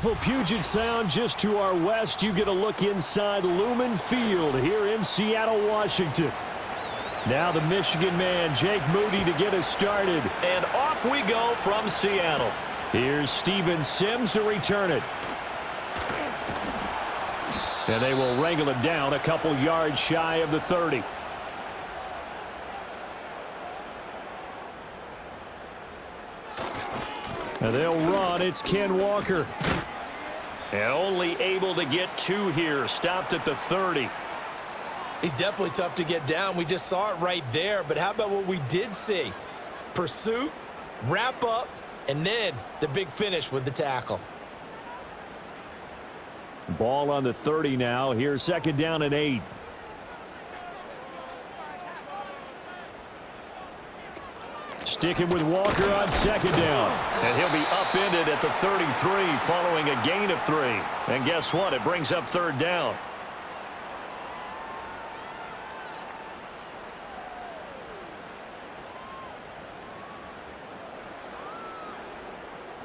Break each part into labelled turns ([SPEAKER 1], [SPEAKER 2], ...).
[SPEAKER 1] beautiful Puget Sound just to our west. You get a look inside Lumen Field here in Seattle, Washington. Now the Michigan man, Jake Moody, to get us started.
[SPEAKER 2] And off we go from Seattle.
[SPEAKER 1] Here's Steven Sims to return it. And they will wrangle it down a couple yards shy of the 30. And they'll run. It's Ken Walker.
[SPEAKER 2] And only able to get 2 here. Stopped at the 30.
[SPEAKER 3] He's definitely tough to get down. We just saw it right there. But how about what we did see? Pursuit, wrap up, and then the big finish with the tackle.
[SPEAKER 1] Ball on the 30 now. Here's 2nd down and 8. Sticking with Walker on 2nd down.
[SPEAKER 2] And he'll be upended at the 33 following a gain of 3. And guess what? It brings up 3rd down.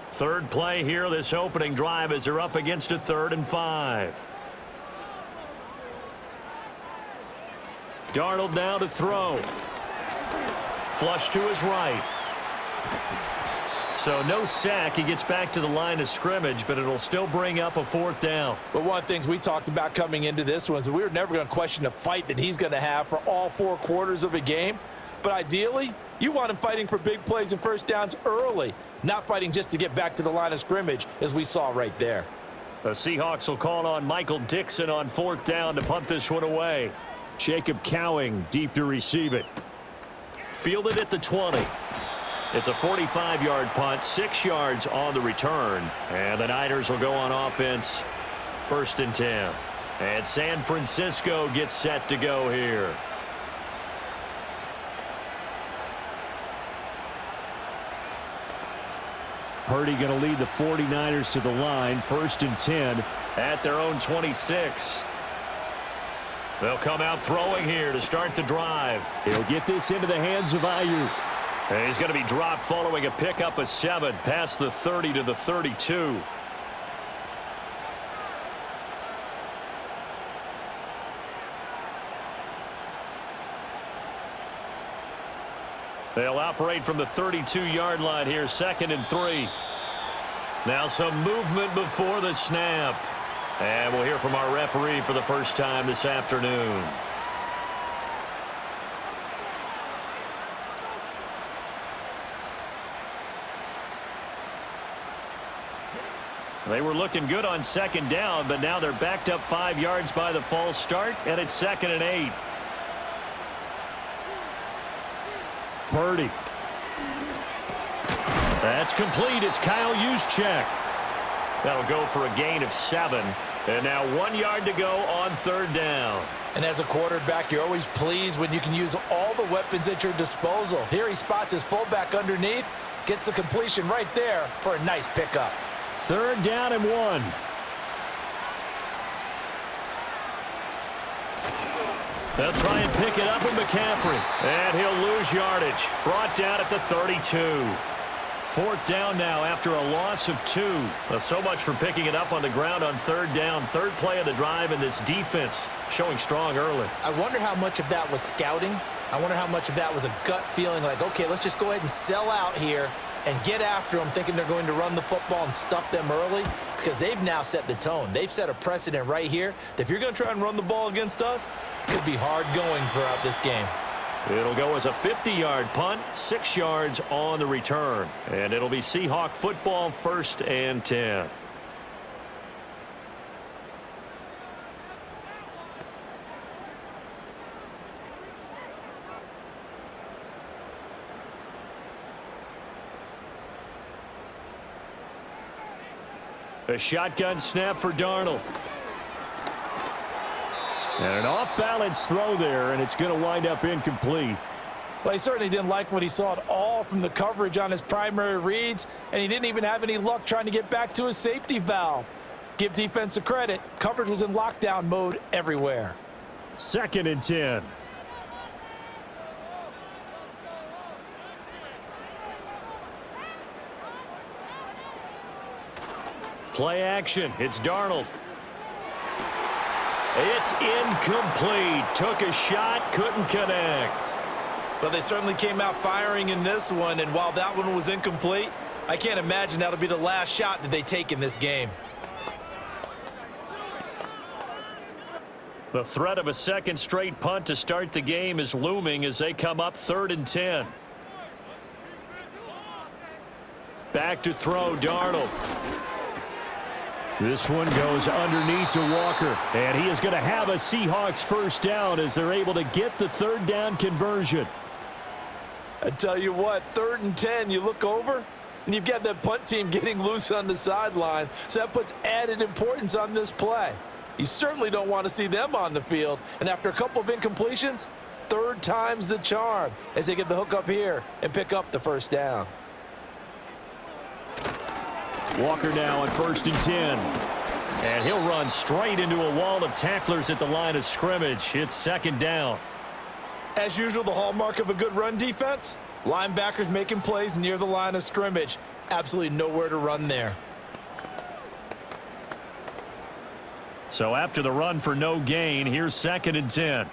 [SPEAKER 2] Third play here, this opening drive, as they're up against a 3rd and 5. Darnold now to throw. Flush to his right. So no sack. He gets back to the line of scrimmage, but it'll still bring up a 4th down.
[SPEAKER 3] But one of the things we talked about coming into this one is that we were never going to question the fight that he's going to have for all 4 quarters of a game. But ideally, you want him fighting for big plays and first downs early, not fighting just to get back to the line of scrimmage, as we saw right there.
[SPEAKER 2] The Seahawks will call on Michael Dixon on 4th down to punt this one away.
[SPEAKER 1] Jacob Cowing deep to receive it.
[SPEAKER 2] Fielded at the 20. It's a 45-yard punt, 6 yards on the return. And the Niners will go on offense, 1st and 10. And San Francisco gets set to go here.
[SPEAKER 1] Purdy going to lead the 49ers to the line, 1st and 10.
[SPEAKER 2] At their own 26. They'll come out throwing here to start the drive.
[SPEAKER 1] He'll get this into the hands of Ayuk.
[SPEAKER 2] And he's going to be dropped following a pickup of 7 past the 30 to the 32. They'll operate from the 32-yard line here, 2nd and 3. Now some movement before the snap. And we'll hear from our referee for the first time this afternoon. They were looking good on 2nd down, but now they're backed up 5 yards by the false start, and it's 2nd and 8.
[SPEAKER 1] Purdy.
[SPEAKER 2] That's complete. It's Kyle Juszczyk. That'll go for a gain of 7. And now 1 yard to go on 3rd down.
[SPEAKER 3] And as a quarterback, you're always pleased when you can use all the weapons at your disposal. Here he spots his fullback underneath, gets the completion right there for a nice pickup.
[SPEAKER 1] 3rd down and 1.
[SPEAKER 2] They'll try and pick it up with McCaffrey. And he'll lose yardage. Brought down at the 32. 4th down now after a loss of 2. Well, so much for picking it up on the ground on 3rd down. 3rd play of the drive, and this defense showing strong early.
[SPEAKER 3] I wonder how much of that was scouting. I wonder how much of that was a gut feeling like, okay, let's just go ahead and sell out here and get after them, thinking they're going to run the football and stuff them early, because they've now set the tone. They've set a precedent right here that if you're going to try and run the ball against us, it could be hard going throughout this game.
[SPEAKER 2] It'll go as a 50-yard punt, 6 yards on the return. And it'll be Seahawk football, 1st and 10. A shotgun snap for Darnold.
[SPEAKER 1] And an off-balance throw there, and it's going to wind up incomplete.
[SPEAKER 3] Well, he certainly didn't like what he saw at all from the coverage on his primary reads, and he didn't even have any luck trying to get back to his safety valve. Give defense a credit. Coverage was in lockdown mode everywhere.
[SPEAKER 1] 2nd and 10.
[SPEAKER 2] Play action. It's Darnold. It's incomplete. Took a shot, couldn't connect.
[SPEAKER 3] Well, they certainly came out firing in this one, and while that one was incomplete, I can't imagine that'll be the last shot that they take in this game.
[SPEAKER 2] The threat of a second straight punt to start the game is looming as they come up 3rd and 10. Back to throw, Darnold.
[SPEAKER 1] This one goes underneath to Walker, and he is going to have a Seahawks first down as they're able to get the 3rd down conversion.
[SPEAKER 3] I tell you what, 3rd and 10, you look over, and you've got that punt team getting loose on the sideline, so that puts added importance on this play. You certainly don't want to see them on the field, and after a couple of incompletions, 3rd time's the charm as they get the hook up here and pick up the first down.
[SPEAKER 1] Walker now on 1st and 10.
[SPEAKER 2] And he'll run straight into a wall of tacklers at the line of scrimmage. It's 2nd down.
[SPEAKER 3] As usual, the hallmark of a good run defense, linebackers making plays near the line of scrimmage. Absolutely nowhere to run there.
[SPEAKER 2] So after the run for no gain, here's 2nd and 10.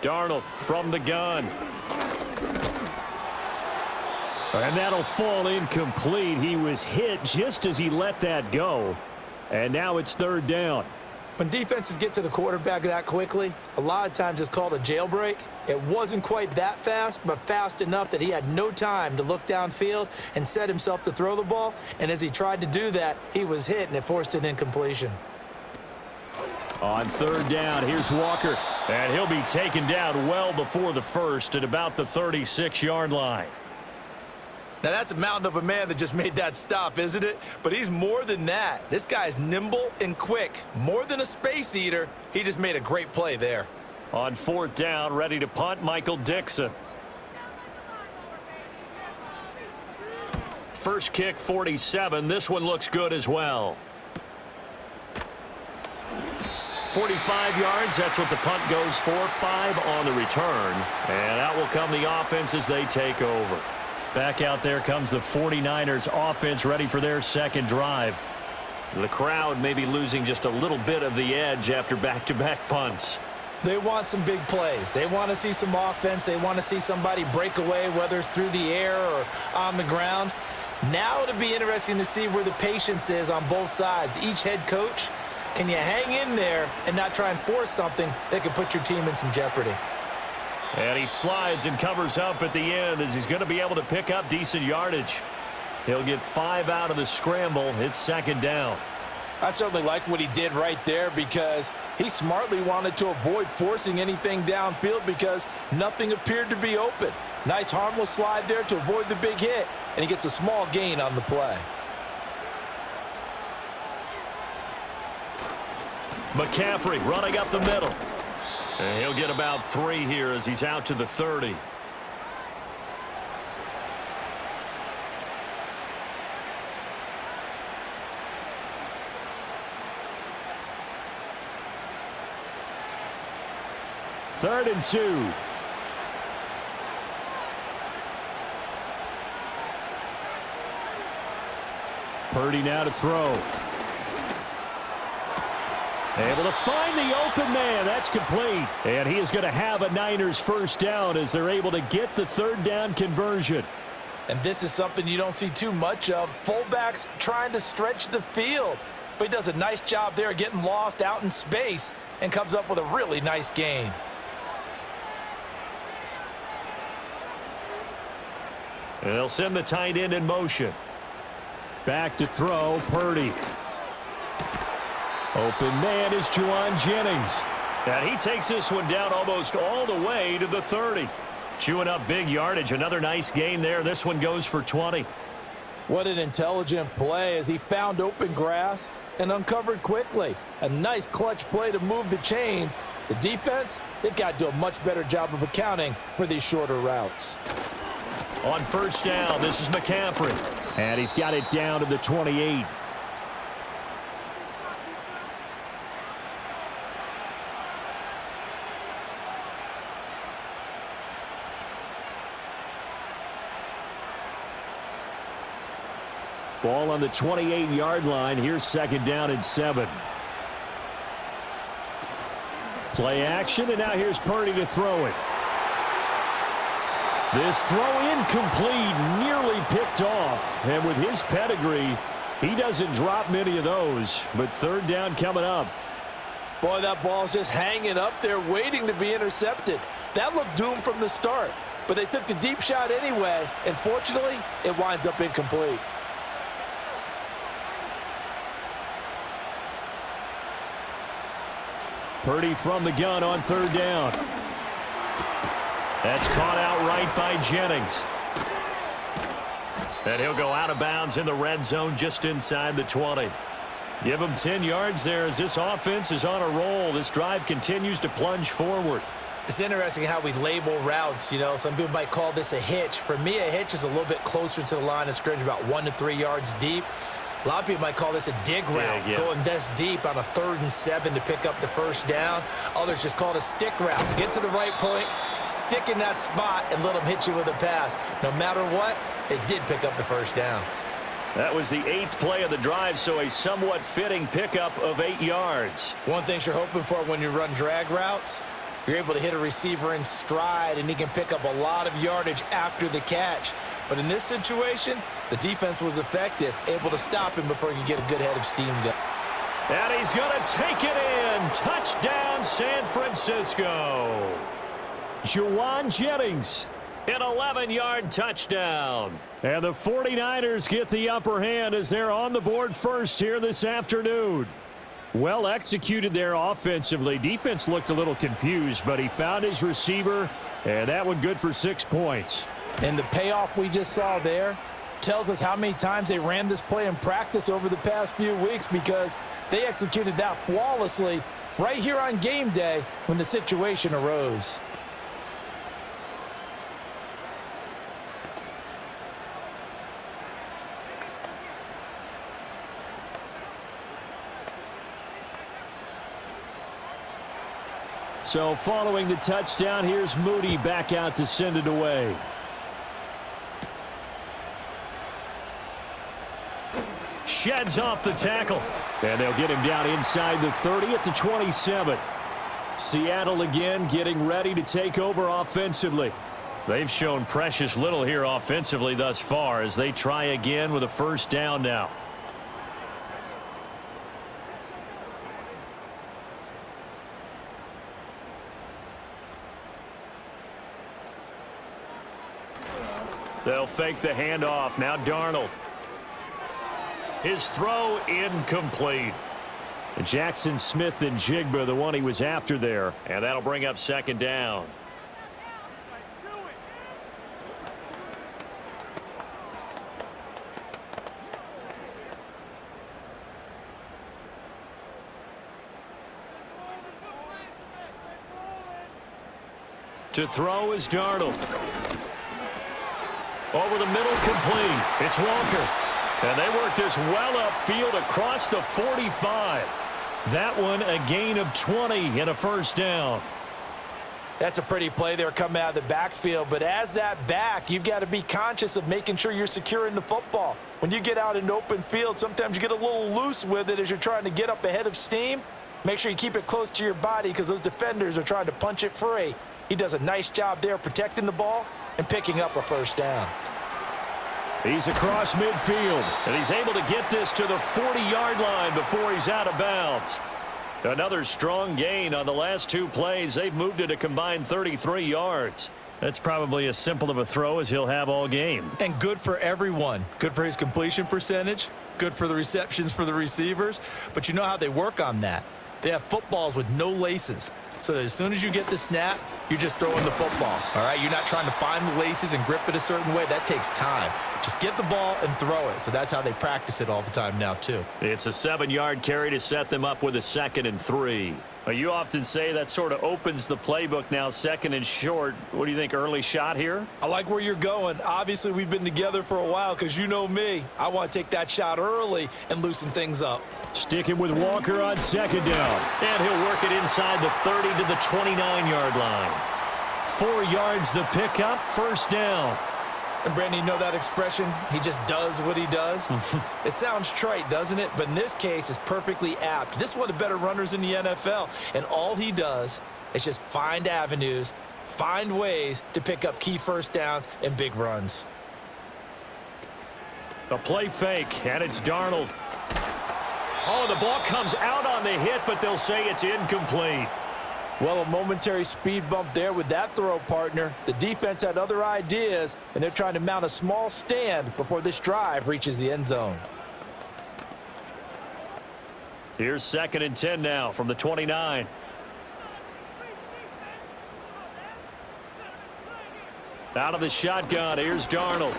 [SPEAKER 2] Darnold from the gun.
[SPEAKER 1] And that'll fall incomplete. He was hit just as he let that go. And now it's 3rd down.
[SPEAKER 3] When defenses get to the quarterback that quickly, a lot of times it's called a jailbreak. It wasn't quite that fast, but fast enough that he had no time to look downfield and set himself to throw the ball. And as he tried to do that, he was hit, and it forced an incompletion.
[SPEAKER 1] On 3rd down, here's Walker.
[SPEAKER 2] And he'll be taken down well before the first at about the 36-yard line.
[SPEAKER 3] Now, that's a mountain of a man that just made that stop, isn't it? But he's more than that. This guy's nimble and quick. More than a space eater. He just made a great play there.
[SPEAKER 2] On 4th down, ready to punt, Michael Dixon. First kick, 47. This one looks good as well. 45 yards, that's what the punt goes for. 5 on the return. And out will come the offense as they take over. Back out there comes the 49ers offense ready for their second drive. The crowd may be losing just a little bit of the edge after back-to-back punts.
[SPEAKER 3] They want some big plays. They want to see some offense. They want to see somebody break away, whether it's through the air or on the ground. Now it'll be interesting to see where the patience is on both sides. Each head coach, can you hang in there and not try and force something that could put your team in some jeopardy?
[SPEAKER 2] And he slides and covers up at the end as he's going to be able to pick up decent yardage. He'll get 5 out of the scramble. It's 2nd down.
[SPEAKER 3] I certainly like what he did right there because he smartly wanted to avoid forcing anything downfield because nothing appeared to be open. Nice harmless slide there to avoid the big hit, and he gets a small gain on the play.
[SPEAKER 2] McCaffrey running up the middle. And he'll get about 3 here as he's out to the 30.
[SPEAKER 1] Third and 2. Purdy now to throw. Able to find the open man. That's complete. And he is going to have a Niners first down as they're able to get the 3rd down conversion.
[SPEAKER 3] And this is something you don't see too much of. Fullbacks trying to stretch the field. But he does a nice job there getting lost out in space and comes up with a really nice gain.
[SPEAKER 2] And they'll send the tight end in motion.
[SPEAKER 1] Back to throw, Purdy. Open man is Juwan Jennings.
[SPEAKER 2] And he takes this one down almost all the way to the 30. Chewing up big yardage. Another nice gain there. This one goes for 20.
[SPEAKER 3] What an intelligent play as he found open grass and uncovered quickly. A nice clutch play to move the chains. The defense, they've got to do a much better job of accounting for these shorter routes.
[SPEAKER 2] On first down, this is McCaffrey.
[SPEAKER 1] And he's got it down to the 28. Ball on the 28-yard line. Here's 2nd down and 7. Play action, and now here's Purdy to throw it. This throw incomplete, nearly picked off. And with his pedigree, he doesn't drop many of those. But 3rd down coming up.
[SPEAKER 3] Boy, that ball's just hanging up there waiting to be intercepted. That looked doomed from the start. But they took the deep shot anyway, and fortunately, it winds up incomplete.
[SPEAKER 1] Purdy from the gun on 3rd down. That's caught outright by Jennings. And he'll go out of bounds in the red zone just inside the 20. Give him 10 yards there as this offense is on a roll. This drive continues to plunge forward.
[SPEAKER 3] It's interesting how we label routes. You know, some people might call this a hitch. For me, a hitch is a little bit closer to the line of scrimmage, about 1 to 3 yards deep. A lot of people might call this a dig route, going this deep on a 3rd and 7 to pick up the 1st down. Others just call it a stick route. Get to the right point, stick in that spot, and let them hit you with a pass. No matter what, they did pick up the 1st down.
[SPEAKER 2] That was the 8th play of the drive, so a somewhat fitting pickup of 8 yards.
[SPEAKER 3] One thing you're hoping for when you run drag routes, you're able to hit a receiver in stride, and he can pick up a lot of yardage after the catch. But in this situation, the defense was effective, able to stop him before he could get a good head of steam going.
[SPEAKER 2] And he's going to take it in. Touchdown, San Francisco.
[SPEAKER 1] Juwan Jennings.
[SPEAKER 2] An 11-yard touchdown.
[SPEAKER 1] And the 49ers get the upper hand as they're on the board first here this afternoon. Well executed there offensively. Defense looked a little confused, but he found his receiver, and that one good for 6 points.
[SPEAKER 3] And the payoff we just saw there tells us how many times they ran this play in practice over the past few weeks, because they executed that flawlessly right here on game day when the situation arose.
[SPEAKER 1] So following the touchdown, here's Moody back out to send it away.
[SPEAKER 2] Sheds off the tackle.
[SPEAKER 1] And they'll get him down inside the 30 at the 27. Seattle again getting ready to take over offensively.
[SPEAKER 2] They've shown precious little here offensively thus far as they try again with a 1st down now. They'll fake the handoff. Now Darnold. His throw incomplete.
[SPEAKER 1] Jackson Smith and Jigba, the one he was after there.
[SPEAKER 2] And that'll bring up 2nd down. To throw is Darnold. Over the middle, complete. It's Walker. And they work this well upfield across the 45. That one a gain of 20 and a 1st down.
[SPEAKER 3] That's a pretty play there coming out of the backfield. But as that back, you've got to be conscious of making sure you're securing the football. When you get out in open field, sometimes you get a little loose with it as you're trying to get up ahead of steam. Make sure you keep it close to your body because those defenders are trying to punch it free. He does a nice job there protecting the ball and picking up a 1st down.
[SPEAKER 1] He's across midfield.
[SPEAKER 2] And he's able to get this to the 40-yard line before he's out of bounds. Another strong gain on the last 2 plays. They've moved it a combined 33 yards.
[SPEAKER 1] That's probably as simple of a throw as he'll have all game.
[SPEAKER 3] And good for everyone. Good for his completion percentage. Good for the receptions for the receivers. But you know how they work on that. They have footballs with no laces. So that as soon as you get the snap, you're just throwing the football. All right, you're not trying to find the laces and grip it a certain way. That takes time. Just get the ball and throw it. So that's how they practice it all the time now, too.
[SPEAKER 2] It's a 7-yard carry to set them up with a 2nd and 3. You often say that sort of opens the playbook now, 2nd and short. What do you think, early shot here?
[SPEAKER 3] I like where you're going. Obviously, we've been together for a while because you know me. I want to take that shot early and loosen things up.
[SPEAKER 1] Sticking with Walker on 2nd down.
[SPEAKER 2] And he'll work it inside the 30 to the 29-yard line.
[SPEAKER 1] 4 yards the pickup, 1st down.
[SPEAKER 3] And Brandon, you know that expression? He just does what he does. It sounds trite, doesn't it? But in this case, it's perfectly apt. This is one of the better runners in the NFL. And all he does is just find avenues, find ways to pick up key first downs and big runs.
[SPEAKER 1] A play fake, and it's Darnold. Oh, the ball comes out on the hit, but they'll say it's incomplete.
[SPEAKER 3] Well, a momentary speed bump there with that throw, partner. The defense had other ideas, and they're trying to mount a small stand before this drive reaches the end zone.
[SPEAKER 1] Here's 2nd and 10 now from the 29. Out of the shotgun, here's Darnold.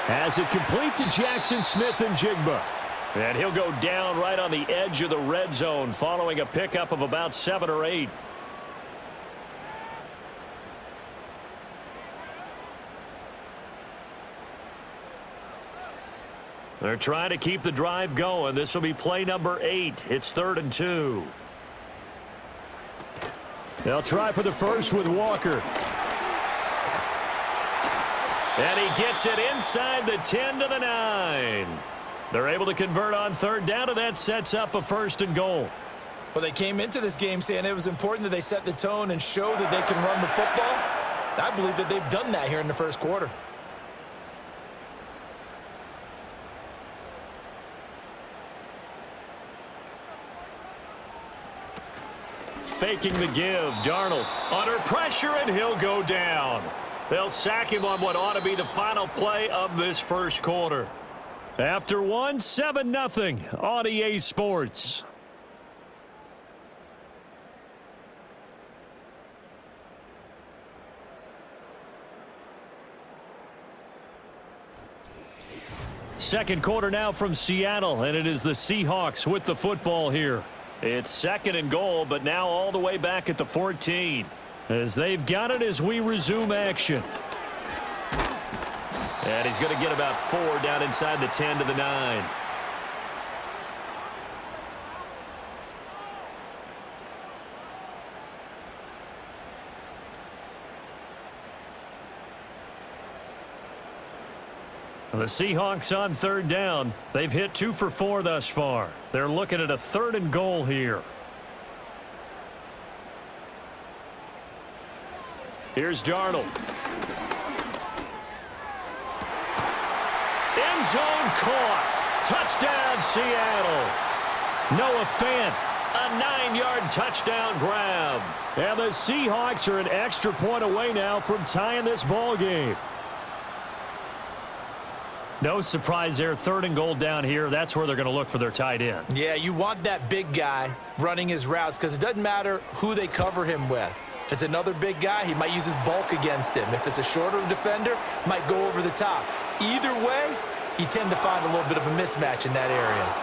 [SPEAKER 1] Has it complete to Jackson Smith and Jigba. And he'll go down right on the edge of the red zone following a pickup of about 7 or 8. They're trying to keep the drive going. This will be play number 8. It's 3rd and 2. They'll try for the first with Walker. And he gets it inside the 10 to the 9. They're able to convert on 3rd down, and that sets up a 1st and goal.
[SPEAKER 3] Well, they came into this game saying it was important that they set the tone and show that they can run the football. And I believe that they've done that here in the first quarter.
[SPEAKER 1] Faking the give. Darnold under pressure, and he'll go down. They'll sack him on what ought to be the final play of this first quarter. After 1, 7-0 on EA Sports. Second quarter now from Seattle, and it is the Seahawks with the football here. It's 2nd and goal, but now all the way back at the 14. As they've got it as we resume action. And he's going to get about 4 down inside the 10 to the 9. The Seahawks on 3rd down. They've hit 2 for 4 thus far. They're looking at a 3rd and goal here. Here's Darnold. End zone caught. Touchdown, Seattle. Noah Fant, a 9-yard touchdown grab. And the Seahawks are an extra point away now from tying this ball game. No surprise there. 3rd and goal down here. That's where they're going to look for their tight end.
[SPEAKER 3] Yeah, you want that big guy running his routes because it doesn't matter who they cover him with. If it's another big guy, he might use his bulk against him. If it's a shorter defender, might go over the top. Either way, you tend to find a little bit of a mismatch in that area.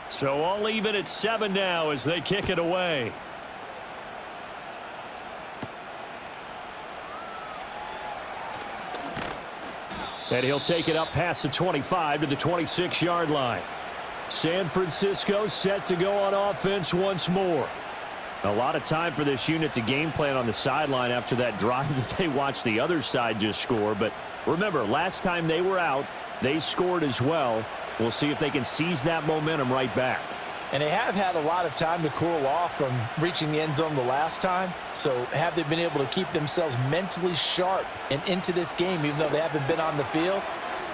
[SPEAKER 1] So all even at 7 now as they kick it away. And he'll take it up past the 25 to the 26-yard line. San Francisco set to go on offense once more. A lot of time for this unit to game plan on the sideline after that drive that they watched the other side just score. But remember, last time they were out, they scored as well. We'll see if they can seize that momentum right back.
[SPEAKER 3] And they have had a lot of time to cool off from reaching the end zone the last time. So have they been able to keep themselves mentally sharp and into this game even though they haven't been on the field?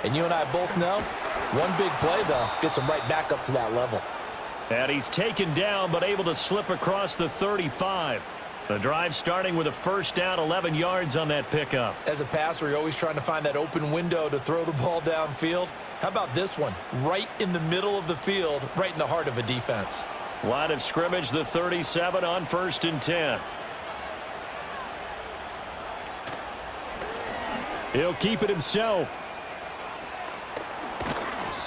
[SPEAKER 3] And you and I both know one big play, though, gets them right back up to that level.
[SPEAKER 1] And he's taken down but able to slip across the 35. The drive starting with a 1st down, 11 yards on that pickup.
[SPEAKER 3] As a passer, you're always trying to find that open window to throw the ball downfield. How about this one? Right in the middle of the field, right in the heart of a defense.
[SPEAKER 1] Line of scrimmage, the 37 on 1st and 10. He'll keep it himself.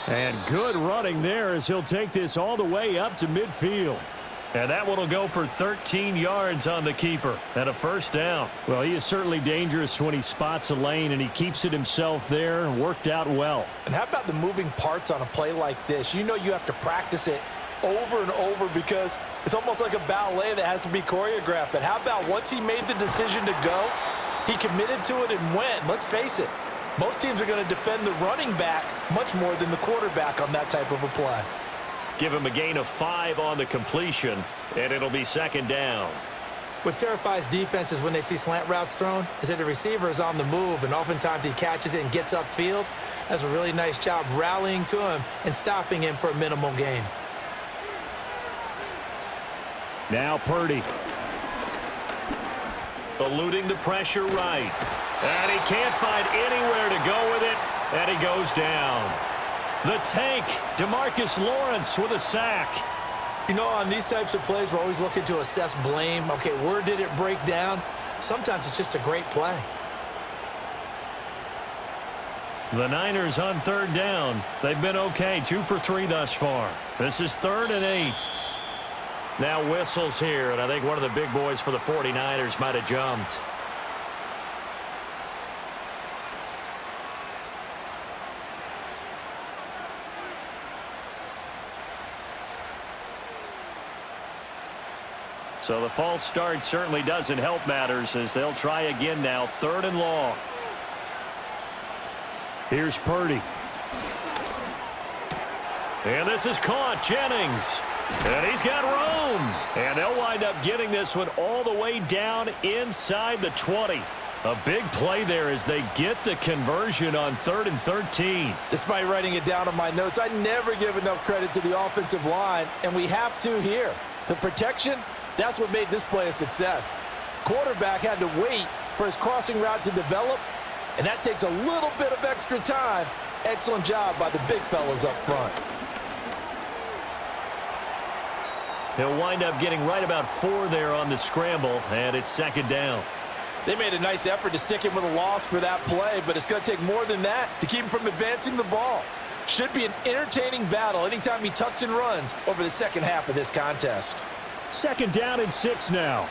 [SPEAKER 1] And good running there as he'll take this all the way up to midfield.
[SPEAKER 2] And that one will go for 13 yards on the keeper and a first down.
[SPEAKER 1] Well, he is certainly dangerous when he spots a lane, and he keeps it himself there. Worked out well.
[SPEAKER 3] And how about the moving parts on a play like this? You know you have to practice it over and over because it's almost like a ballet that has to be choreographed. But how about once he made the decision to go, he committed to it and went. Let's face it, most teams are going to defend the running back much more than the quarterback on that type of a play.
[SPEAKER 2] Give him a gain of 5 on the completion, and it'll be second down.
[SPEAKER 3] What terrifies defenses when they see slant routes thrown is that the receiver is on the move, and oftentimes he catches it and gets upfield. Does a really nice job rallying to him and stopping him for a minimal gain.
[SPEAKER 1] Now Purdy.
[SPEAKER 2] Eluding the pressure right. And he can't find anywhere to go with it, and he goes down. The tank, DeMarcus Lawrence with a sack.
[SPEAKER 3] You know, on these types of plays, we're always looking to assess blame. Okay, where did it break down? Sometimes it's just a great play.
[SPEAKER 2] The Niners on third down. They've been okay, 2 for 3 thus far. This is 3rd and 8. Now whistles here, and I think one of the big boys for the 49ers might have jumped. So the false start certainly doesn't help matters as they'll try again now, 3rd and long.
[SPEAKER 1] Here's Purdy.
[SPEAKER 2] And this is caught. Jennings. And he's got room. And they'll wind up getting this one all the way down inside the 20. A big play there as they get the conversion on 3rd and 13.
[SPEAKER 3] Despite writing it down on my notes, I never give enough credit to the offensive line, and we have to here. The protection, that's what made this play a success. Quarterback had to wait for his crossing route to develop, and that takes a little bit of extra time. Excellent job by the big fellas up front.
[SPEAKER 2] He'll wind up getting right about 4 there on the scramble, and it's second down.
[SPEAKER 3] They made a nice effort to stick him with a loss for that play, but it's going to take more than that to keep him from advancing the ball. Should be an entertaining battle anytime he tucks and runs over the second half of this contest.
[SPEAKER 1] Second down and 6 now.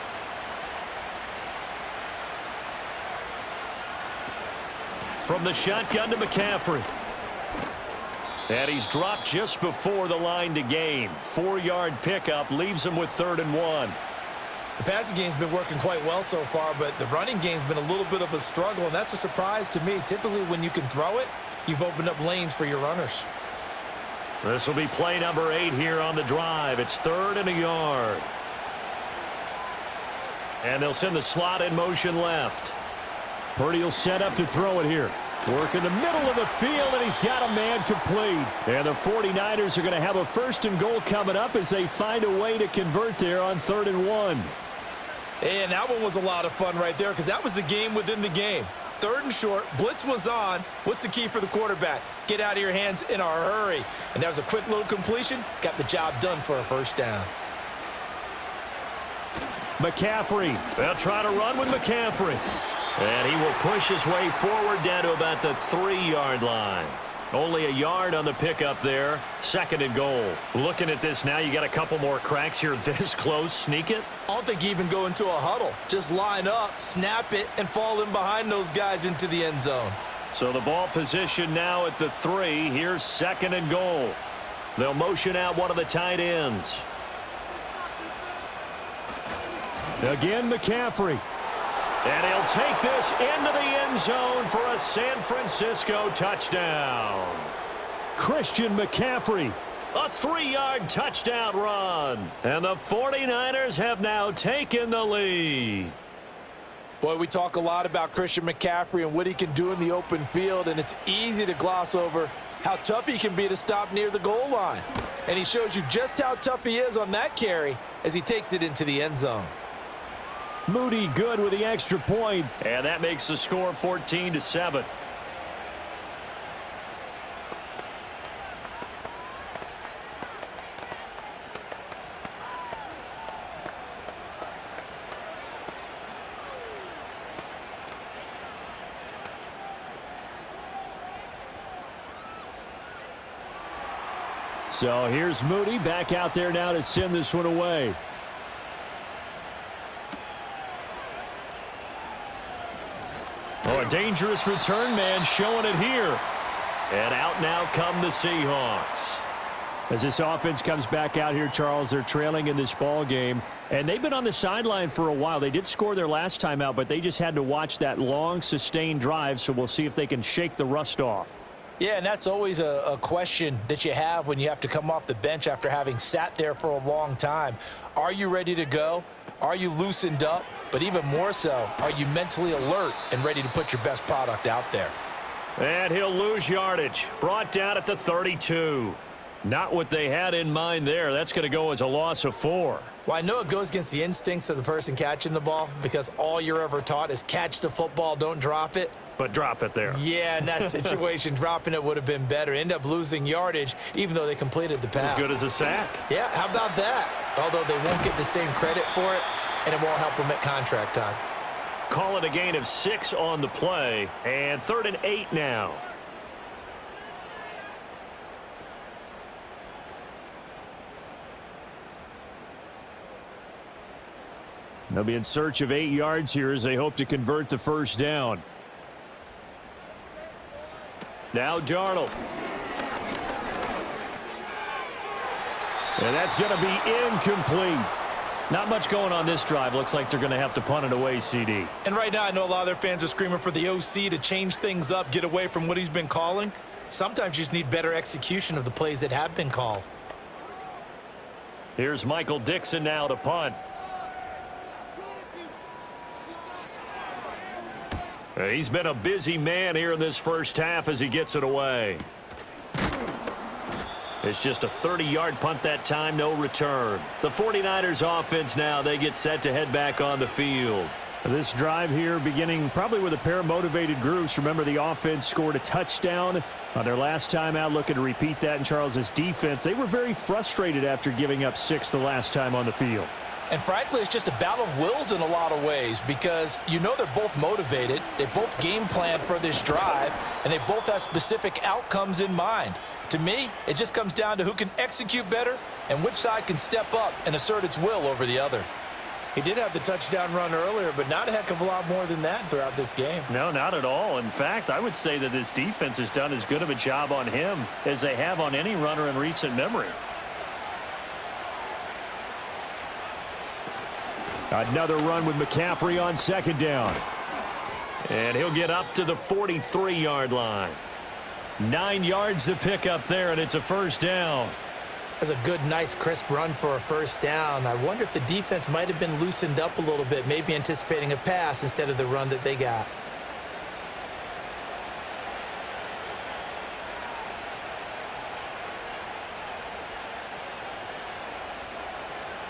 [SPEAKER 2] From the shotgun to McCaffrey. And he's dropped just before the line to gain. 4-yard pickup leaves him with 3rd and 1.
[SPEAKER 3] The passing game's been working quite well so far, but the running game's been a little bit of a struggle, and that's a surprise to me. Typically, when you can throw it, you've opened up lanes for your runners.
[SPEAKER 2] This will be play number 8 here on the drive. It's 3rd and a yard. And they'll send the slot in motion left.
[SPEAKER 1] Purdy will set up to throw it here. Work in the middle of the field, and he's got a man complete. And the 49ers are going to have a 1st and goal coming up as they find a way to convert there on 3rd and 1.
[SPEAKER 3] And that one was a lot of fun right there because that was the game within the game. 3rd and short, blitz was on. What's the key for the quarterback? Get out of your hands in a hurry. And that was a quick little completion. Got the job done for a 1st down.
[SPEAKER 1] McCaffrey.
[SPEAKER 2] They'll try to run with McCaffrey. And he will push his way forward down to about the 3-yard line. Only a yard on the pickup there. 2nd and goal. Looking at this now, you got a couple more cracks here this close. Sneak it.
[SPEAKER 3] I don't think you even go into a huddle. Just line up, snap it, and fall in behind those guys into the end zone.
[SPEAKER 2] So the ball position now at the 3. Here's 2nd and goal. They'll motion out one of the tight ends.
[SPEAKER 1] Again, McCaffrey.
[SPEAKER 2] And he'll take this into the end zone for a San Francisco touchdown.
[SPEAKER 1] Christian McCaffrey.
[SPEAKER 2] A 3-yard touchdown run. And the 49ers have now taken the lead.
[SPEAKER 3] Boy, we talk a lot about Christian McCaffrey and what he can do in the open field, and it's easy to gloss over how tough he can be to stop near the goal line. And he shows you just how tough he is on that carry as he takes it into the end zone.
[SPEAKER 1] Moody good with the extra point.
[SPEAKER 2] And that makes the score 14-7.
[SPEAKER 1] So here's Moody back out there now to send this one away.
[SPEAKER 2] dangerous return man showing it here. And out now come the Seahawks.
[SPEAKER 1] As this offense comes back out here, Charles, they're trailing in this ball game, and they've been on the sideline for a while. They did score their last time out, but they just had to watch that long, sustained drive, so we'll see if they can shake the rust off.
[SPEAKER 3] Yeah, and that's always a question that you have when you have to come off the bench after having sat there for a long time. Are you ready to go? Are you loosened up? But even more so, are you mentally alert and ready to put your best product out there?
[SPEAKER 2] And he'll lose yardage. Brought down at the 32. Not what they had in mind there. That's going to go as a loss of 4.
[SPEAKER 3] Well, I know it goes against the instincts of the person catching the ball because all you're ever taught is catch the football, don't drop it.
[SPEAKER 2] But drop it there.
[SPEAKER 3] Yeah, in that situation, dropping it would have been better. End up losing yardage, even though they completed the pass.
[SPEAKER 2] As good as a sack.
[SPEAKER 3] Yeah, how about that? Although they won't get the same credit for it, and it won't help them at contract time.
[SPEAKER 2] Call it a gain of 6 on the play, and 3rd and 8 now.
[SPEAKER 1] They'll be in search of 8 yards here as they hope to convert the first down.
[SPEAKER 2] Now Darnold.
[SPEAKER 1] And that's going to be incomplete. Not much going on this drive. Looks like they're going to have to punt it away, CD.
[SPEAKER 3] And right now, I know a lot of their fans are screaming for the OC to change things up, get away from what he's been calling. Sometimes you just need better execution of the plays that have been called.
[SPEAKER 2] Here's Michael Dixon now to punt. He's been a busy man here in this first half as he gets it away. It's just a 30-yard punt that time, no return. The 49ers offense now, they get set to head back on the field.
[SPEAKER 1] This drive here beginning probably with a pair of motivated groups. Remember, the offense scored a touchdown on their last time out, looking to repeat that in Charles's defense. They were very frustrated after giving up 6 the last time on the field.
[SPEAKER 3] And frankly, it's just a battle of wills in a lot of ways because you know they're both motivated, they both game plan for this drive, and they both have specific outcomes in mind. To me, it just comes down to who can execute better and which side can step up and assert its will over the other. He did have the touchdown run earlier, but not a heck of a lot more than that throughout this game.
[SPEAKER 2] No, not at all. In fact, I would say that this defense has done as good of a job on him as they have on any runner in recent memory.
[SPEAKER 1] Another run with McCaffrey on 2nd down.
[SPEAKER 2] And he'll get up to the 43-yard line. 9 yards to pick up there, and it's a first down.
[SPEAKER 3] That's a good, nice, crisp run for a first down. I wonder if the defense might have been loosened up a little bit, maybe anticipating a pass instead of the run that they got.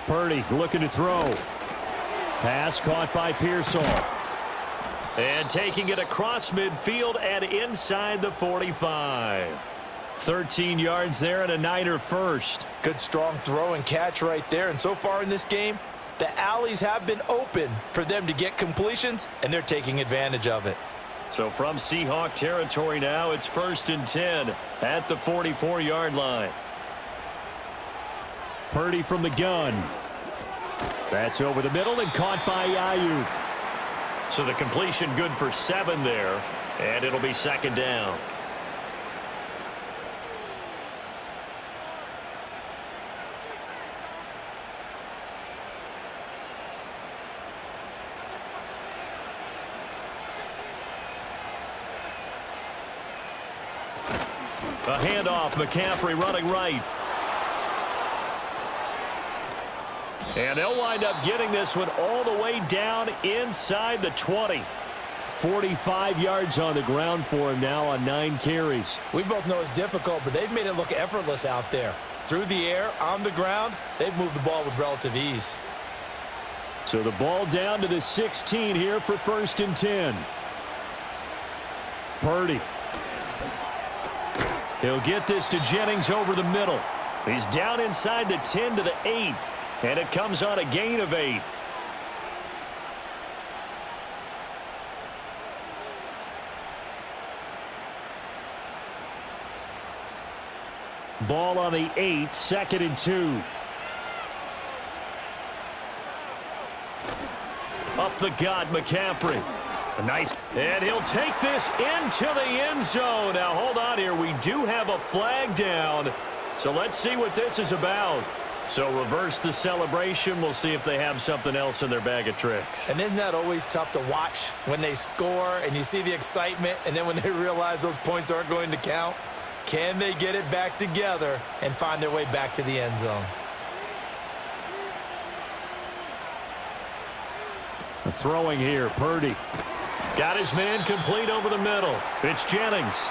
[SPEAKER 1] Purdy looking to throw. Pass caught by Pearsall.
[SPEAKER 2] And taking it across midfield and inside the 45. 13 yards there and a Niner first.
[SPEAKER 3] Good, strong throw and catch right there. And so far in this game, the alleys have been open for them to get completions, and they're taking advantage of it.
[SPEAKER 2] So from Seahawk territory now, it's 1st and 10 at the 44-yard line.
[SPEAKER 1] Purdy from the gun. That's over the middle and caught by Ayuk.
[SPEAKER 2] So the completion good for 7 there, and it'll be 2nd down. A handoff, McCaffrey running right. And they'll wind up getting this one all the way down inside the 20.
[SPEAKER 1] 45 yards on the ground for him now on 9 carries.
[SPEAKER 3] We both know it's difficult, but they've made it look effortless out there. Through the air, on the ground, they've moved the ball with relative ease.
[SPEAKER 1] So the ball down to the 16 here for 1st and 10. Purdy.
[SPEAKER 2] He'll get this to Jennings over the middle. He's down inside the 10 to the 8. And it comes on a gain of 8.
[SPEAKER 1] Ball on the 8, 2nd and 2.
[SPEAKER 2] Up the gut, McCaffrey.
[SPEAKER 1] Nice.
[SPEAKER 2] And he'll take this into the end zone. Now, hold on here. We do have a flag down. So let's see what this is about. So reverse the celebration. We'll see if they have something else in their bag of tricks.
[SPEAKER 3] And isn't that always tough to watch when they score and you see the excitement, and then when they realize those points aren't going to count? Can they get it back together and find their way back to the end zone?
[SPEAKER 1] Throwing here, Purdy.
[SPEAKER 2] Got his man complete over the middle. It's Jennings.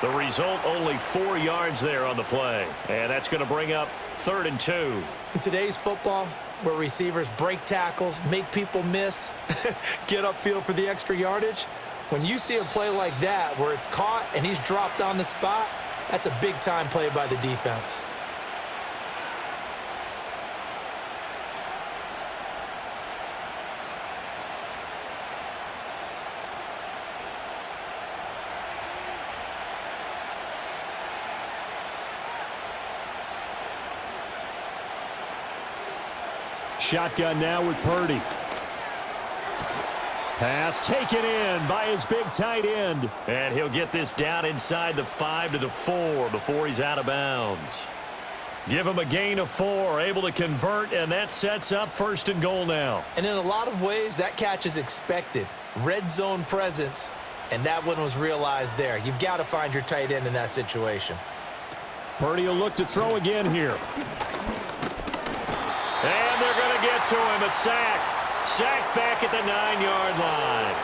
[SPEAKER 2] The result, only 4 yards there on the play. And that's going to bring up 3rd and 2.
[SPEAKER 3] In today's football, where receivers break tackles, make people miss, get upfield for the extra yardage, when you see a play like that where it's caught and he's dropped on the spot, that's a big-time play by the defense.
[SPEAKER 1] Shotgun now with Purdy. Pass taken in by his big tight end.
[SPEAKER 2] And he'll get this down inside the 5 to the 4 before he's out of bounds. Give him a gain of 4, able to convert, and that sets up 1st and goal now.
[SPEAKER 3] And in a lot of ways, that catch is expected. Red zone presence, and that one was realized there. You've got to find your tight end in that situation.
[SPEAKER 1] Purdy will look to throw again here.
[SPEAKER 2] And they're going to get to him, a sack. Sacked back at the 9-yard line.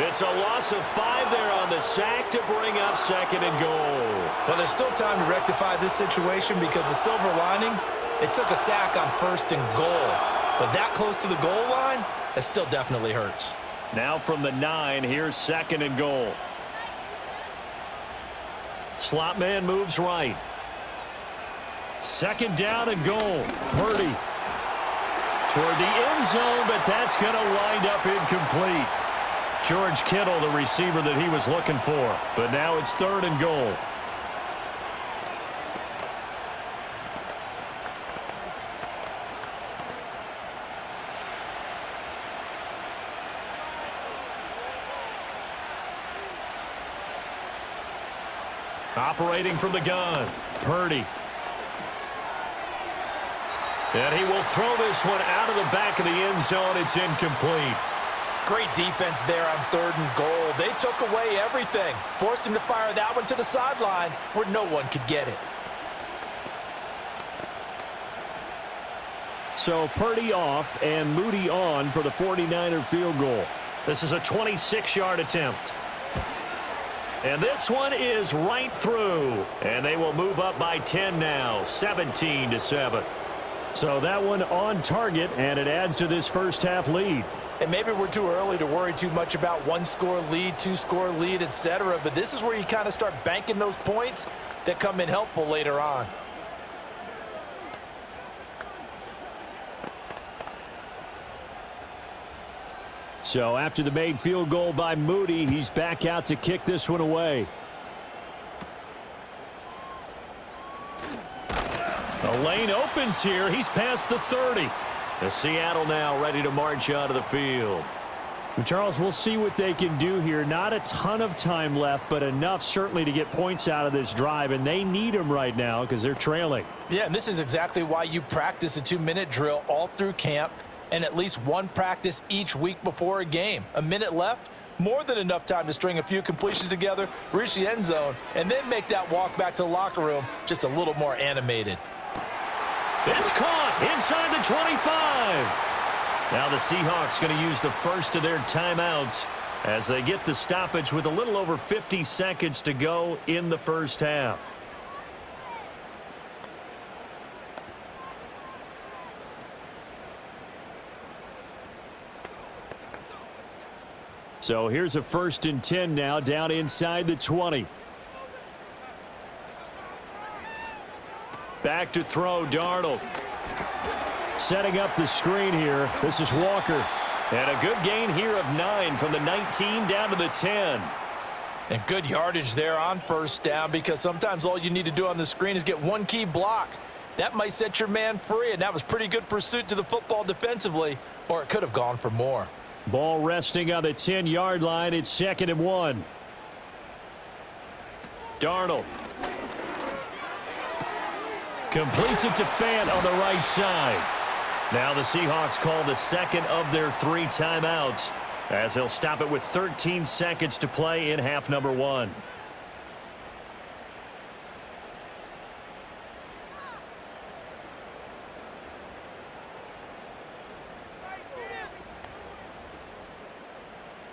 [SPEAKER 2] It's a loss of 5 there on the sack to bring up 2nd and goal.
[SPEAKER 3] Well, there's still time to rectify this situation because the silver lining, they took a sack on 1st and goal. But that close to the goal line, it still definitely hurts.
[SPEAKER 2] Now from the 9, here's 2nd and goal. Slot man moves right. 2nd down and goal. Purdy toward the end zone, but that's going to wind up incomplete. George Kittle, the receiver that he was looking for. But now it's 3rd and goal. Operating from the gun, Purdy. And he will throw this one out of the back of the end zone. It's incomplete.
[SPEAKER 3] Great defense there on 3rd and goal. They took away everything. Forced him to fire that one to the sideline where no one could get it.
[SPEAKER 1] So Purdy off and Moody on for the 49er field goal.
[SPEAKER 2] This is a 26-yard attempt. And this one is right through. And they will move up by 10 now, 17-7.
[SPEAKER 1] So that one on target, and it adds to this first half lead.
[SPEAKER 3] And maybe we're too early to worry too much about 1-score lead, 2-score lead, etc. But this is where you kind of start banking those points that come in helpful later on.
[SPEAKER 1] So after the made field goal by Moody, he's back out to kick this one away.
[SPEAKER 2] The lane opens here. He's past the 30. The Seattle now ready to march out of the field.
[SPEAKER 1] And Charles, we'll see what they can do here. Not a ton of time left, but enough certainly to get points out of this drive, and they need them right now because they're trailing.
[SPEAKER 3] Yeah, and this is exactly why you practice a 2-minute drill all through camp and at least one practice each week before a game. A minute left, more than enough time to string a few completions together, reach the end zone, and then make that walk back to the locker room just a little more animated.
[SPEAKER 2] It's caught inside the 25. Now the Seahawks going to use the first of their timeouts as they get the stoppage with a little over 50 seconds to go in the first half.
[SPEAKER 1] So here's a 1st and 10 now down inside the 20.
[SPEAKER 2] Back to throw, Darnold.
[SPEAKER 1] Setting up the screen here. This is Walker.
[SPEAKER 2] And a good gain here of 9 from the 19 down to the 10.
[SPEAKER 3] And good yardage there on 1st down because sometimes all you need to do on the screen is get one key block. That might set your man free, and that was pretty good pursuit to the football defensively, or it could have gone for more.
[SPEAKER 1] Ball resting on the 10-yard line. It's 2nd and 1. Darnold. Completes it to Fant on the right side. Now the Seahawks call the second of their 3 timeouts as they'll stop it with 13 seconds to play in half number 1.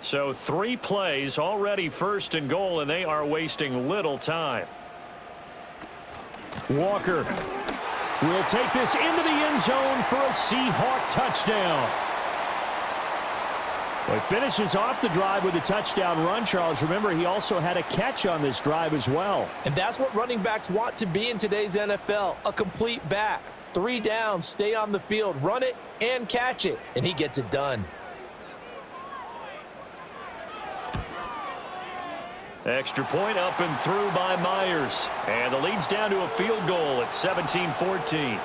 [SPEAKER 1] So 3 plays already 1st and goal, and they are wasting little time. Walker will take this into the end zone for a Seahawk touchdown. Well, he finishes off the drive with a touchdown run, Charles. Remember, he also had a catch on this drive as well.
[SPEAKER 3] And that's what running backs want to be in today's NFL, a complete back. 3 downs, stay on the field, run it, and catch it. And he gets it done.
[SPEAKER 2] Extra point up and through by Myers. And the lead's down to a field goal at 17-14.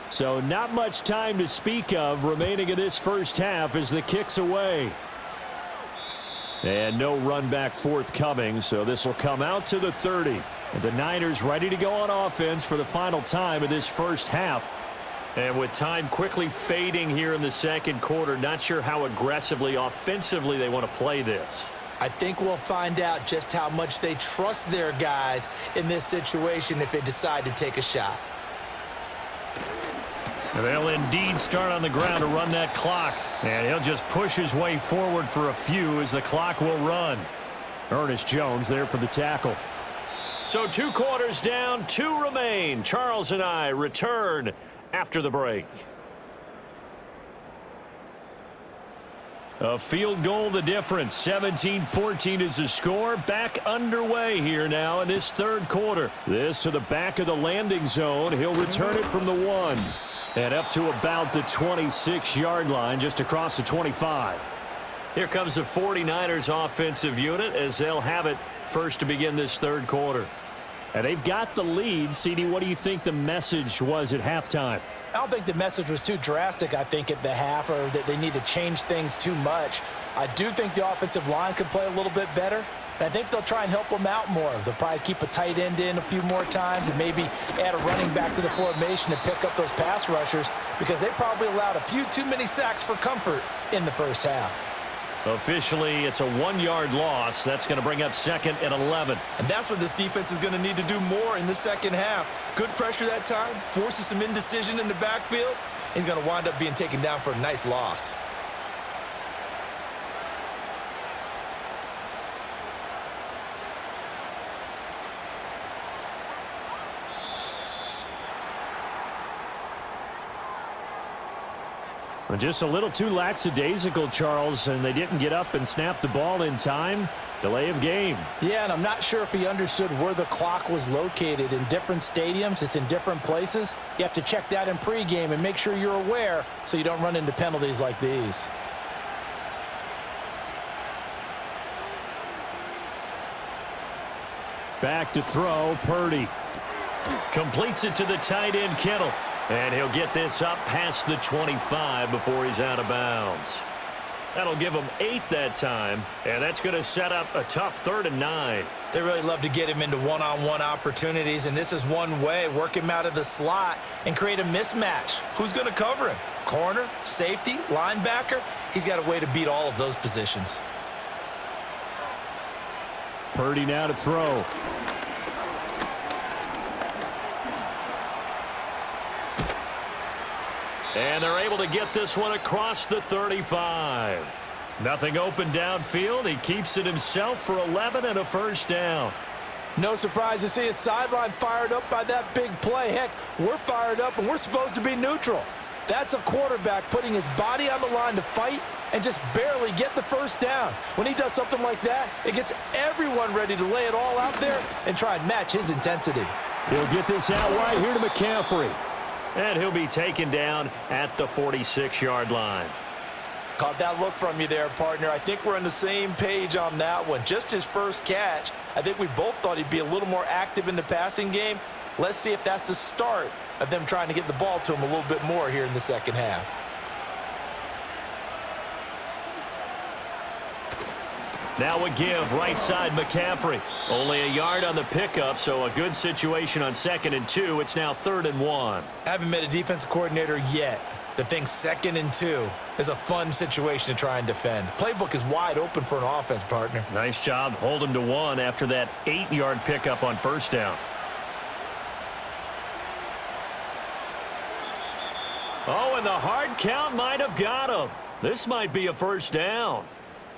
[SPEAKER 1] So not much time to speak of remaining in this first half as the kick's away. And no run back forthcoming, so this will come out to the 30. And the Niners ready to go on offense for the final time of this first half. And with time quickly fading here in the second quarter, not sure how aggressively, offensively they want to play this.
[SPEAKER 3] I think we'll find out just how much they trust their guys in this situation if they decide to take a shot.
[SPEAKER 1] They'll indeed start on the ground to run that clock. And he'll just push his way forward for a few as the clock will run. Ernest Jones there for the tackle.
[SPEAKER 2] So 2 quarters down, 2 remain. Charles and I return after the break. A field goal the difference. 17-14 is the score. Back underway here now in this third quarter. This to the back of the landing zone. He'll return it from the 1. And up to about the 26-yard line, just across the 25. Here comes the 49ers offensive unit as they'll have it first to begin this third quarter. And they've got the lead. CD, what do you think the message was at halftime?
[SPEAKER 3] I don't think the message was too drastic, I think, at the half, or that they need to change things too much. I do think the offensive line could play a little bit better. And I think they'll try and help them out more. They'll probably keep a tight end in a few more times and maybe add a running back to the formation to pick up those pass rushers because they probably allowed a few too many sacks for comfort in the first half.
[SPEAKER 2] Officially, it's a 1-yard loss. That's going to bring up 2nd and 11.
[SPEAKER 3] And that's what this defense is going to need to do more in the second half. Good pressure that time, forces some indecision in the backfield. He's going to wind up being taken down for a nice loss.
[SPEAKER 1] Just a little too lackadaisical, Charles, and they didn't get up and snap the ball in time. Delay of game.
[SPEAKER 3] Yeah, and I'm not sure if he understood where the clock was located. In different stadiums, it's in different places. You have to check that in pregame and make sure you're aware so you don't run into penalties like these.
[SPEAKER 1] Back to throw, Purdy.
[SPEAKER 2] Completes it to the tight end, Kittle. And he'll get this up past the 25 before he's out of bounds. That'll give him 8 that time, and that's going to set up a tough 3rd and 9.
[SPEAKER 3] They really love to get him into one-on-one opportunities, and this is one way. Work him out of the slot and create a mismatch. Who's going to cover him? Corner, safety, linebacker? He's got a way to beat all of those positions.
[SPEAKER 1] Purdy now to throw.
[SPEAKER 2] And they're able to get this one across the 35. Nothing open downfield. He keeps it himself for 11 and a first down.
[SPEAKER 3] No surprise to see his sideline fired up by that big play. Heck, we're fired up, and we're supposed to be neutral. That's a quarterback putting his body on the line to fight and just barely get the first down. When he does something like that, it gets everyone ready to lay it all out there and try and match his intensity.
[SPEAKER 1] He'll get this out wide here to McCaffrey.
[SPEAKER 2] And he'll be taken down at the 46-yard line.
[SPEAKER 3] Caught that look from you there, partner. I think we're on the same page on that one. Just his first catch. I think we both thought he'd be a little more active in the passing game. Let's see if that's the start of them trying to get the ball to him a little bit more here in the second half.
[SPEAKER 2] Now a give, right side McCaffrey. Only a yard on the pickup, so a good situation on 2nd and 2. It's now 3rd and 1.
[SPEAKER 3] I haven't met a defensive coordinator yet that thinks 2nd and 2 is a fun situation to try and defend. Playbook is wide open for an offense, partner.
[SPEAKER 2] Nice job. Hold him to 1 after that 8-yard pickup on 1st down. Oh, and the hard count might have got him. This might be a 1st down.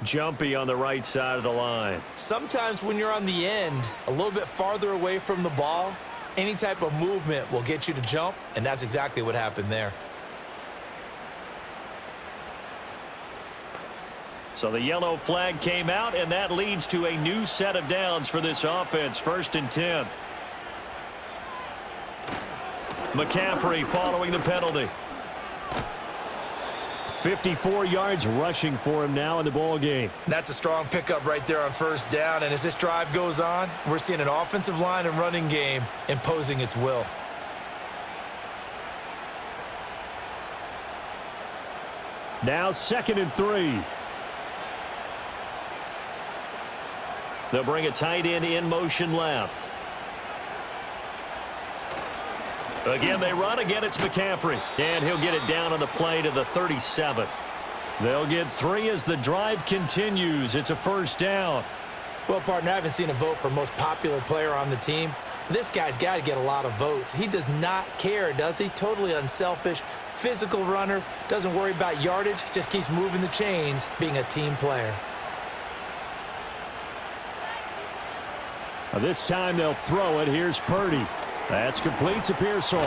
[SPEAKER 2] Jumpy on the right side of the line.
[SPEAKER 3] Sometimes when you're on the end, a little bit farther away from the ball, any type of movement will get you to jump, and that's exactly what happened there.
[SPEAKER 2] So the yellow flag came out, and that leads to a new set of downs for this offense. 1st and 10. McCaffrey following the penalty.
[SPEAKER 1] 54 yards rushing for him now in the ball game.
[SPEAKER 3] That's a strong pickup right there on 1st down, and as this drive goes on, we're seeing an offensive line and running game imposing its will.
[SPEAKER 1] Now 2nd and 3.
[SPEAKER 2] They'll bring a tight end in motion left. Again, they run. Again, it's McCaffrey. And he'll get it down on the play to the 37. They'll get 3 as the drive continues. It's a 1st down.
[SPEAKER 3] Well, partner, I haven't seen a vote for most popular player on the team. This guy's got to get a lot of votes. He does not care, does he? Totally unselfish, physical runner, doesn't worry about yardage, just keeps moving the chains, being a team player.
[SPEAKER 1] Now this time they'll throw it. Here's Purdy. That's complete to Pearsall.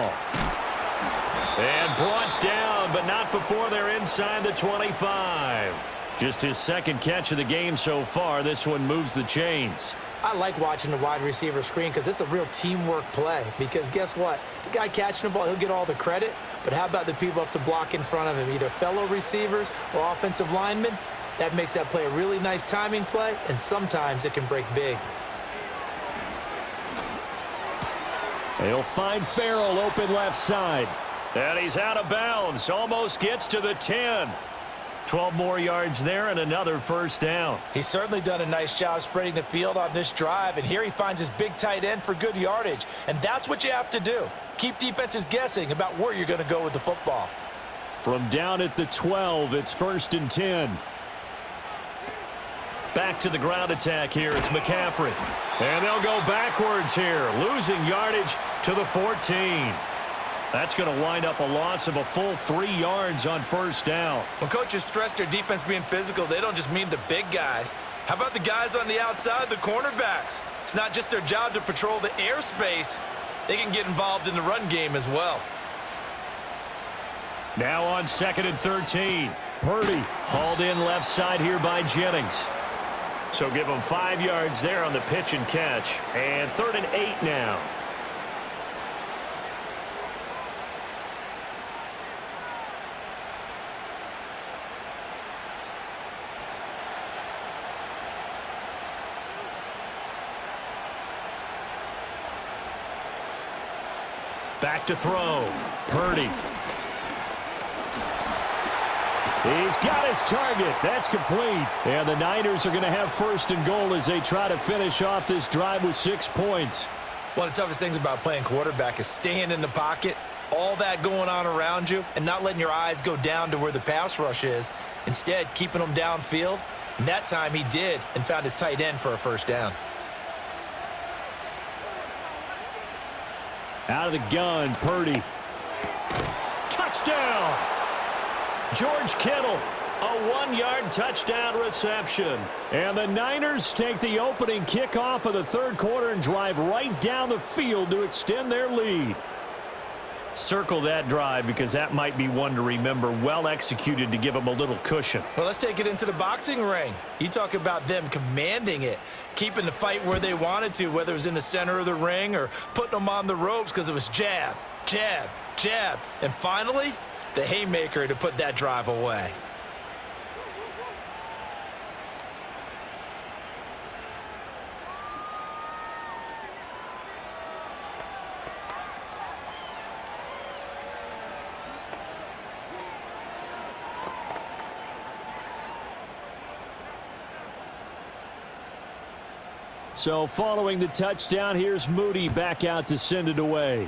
[SPEAKER 2] And brought down, but not before they're inside the 25. Just his 2nd catch of the game so far. This one moves the chains.
[SPEAKER 3] I like watching the wide receiver screen because it's a real teamwork play. Because guess what? The guy catching the ball, he'll get all the credit. But how about the people up to block in front of him, either fellow receivers or offensive linemen? That makes that play a really nice timing play, and sometimes it can break big.
[SPEAKER 1] They'll find Farrell open left side.
[SPEAKER 2] And he's out of bounds. Almost gets to the 10. 12 more yards there and another 1st down.
[SPEAKER 3] He's certainly done a nice job spreading the field on this drive, and here he finds his big tight end for good yardage. And that's what you have to do. Keep defenses guessing about where you're going to go with the football.
[SPEAKER 1] From down at the 12, it's 1st and 10.
[SPEAKER 2] Back to the ground attack here. It's McCaffrey. And they'll go backwards here, losing yardage to the 14. That's going to wind up a loss of a full 3 yards on 1st down.
[SPEAKER 3] When coaches stress their defense being physical, they don't just mean the big guys. How about the guys on the outside, the cornerbacks? It's not just their job to patrol the airspace. They can get involved in the run game as well.
[SPEAKER 2] Now on 2nd and 13.
[SPEAKER 1] Purdy
[SPEAKER 2] hauled in left side here by Jennings. So give them 5 yards there on the pitch and catch. And 3rd and 8 now. Back to throw. Purdy.
[SPEAKER 1] He's got his target. That's complete. And the Niners are going to have 1st and goal as they try to finish off this drive with 6 points.
[SPEAKER 3] One of the toughest things about playing quarterback is staying in the pocket, all that going on around you, and not letting your eyes go down to where the pass rush is. Instead, keeping them downfield. And that time he did and found his tight end for a 1st down.
[SPEAKER 1] Out of the gun, Purdy.
[SPEAKER 2] Touchdown! George Kittle, a 1-yard touchdown reception.
[SPEAKER 1] And the Niners take the opening kickoff of the 3rd quarter and drive right down the field to extend their lead.
[SPEAKER 2] Circle that drive because that might be one to remember. Well executed to give them a little cushion.
[SPEAKER 3] Well, let's take it into the boxing ring. You talk about them commanding it, keeping the fight where they wanted to, whether it was in the center of the ring or putting them on the ropes because it was jab, jab, jab. And finally, the haymaker to put that drive away.
[SPEAKER 1] So following the touchdown, here's Moody back out to send it away.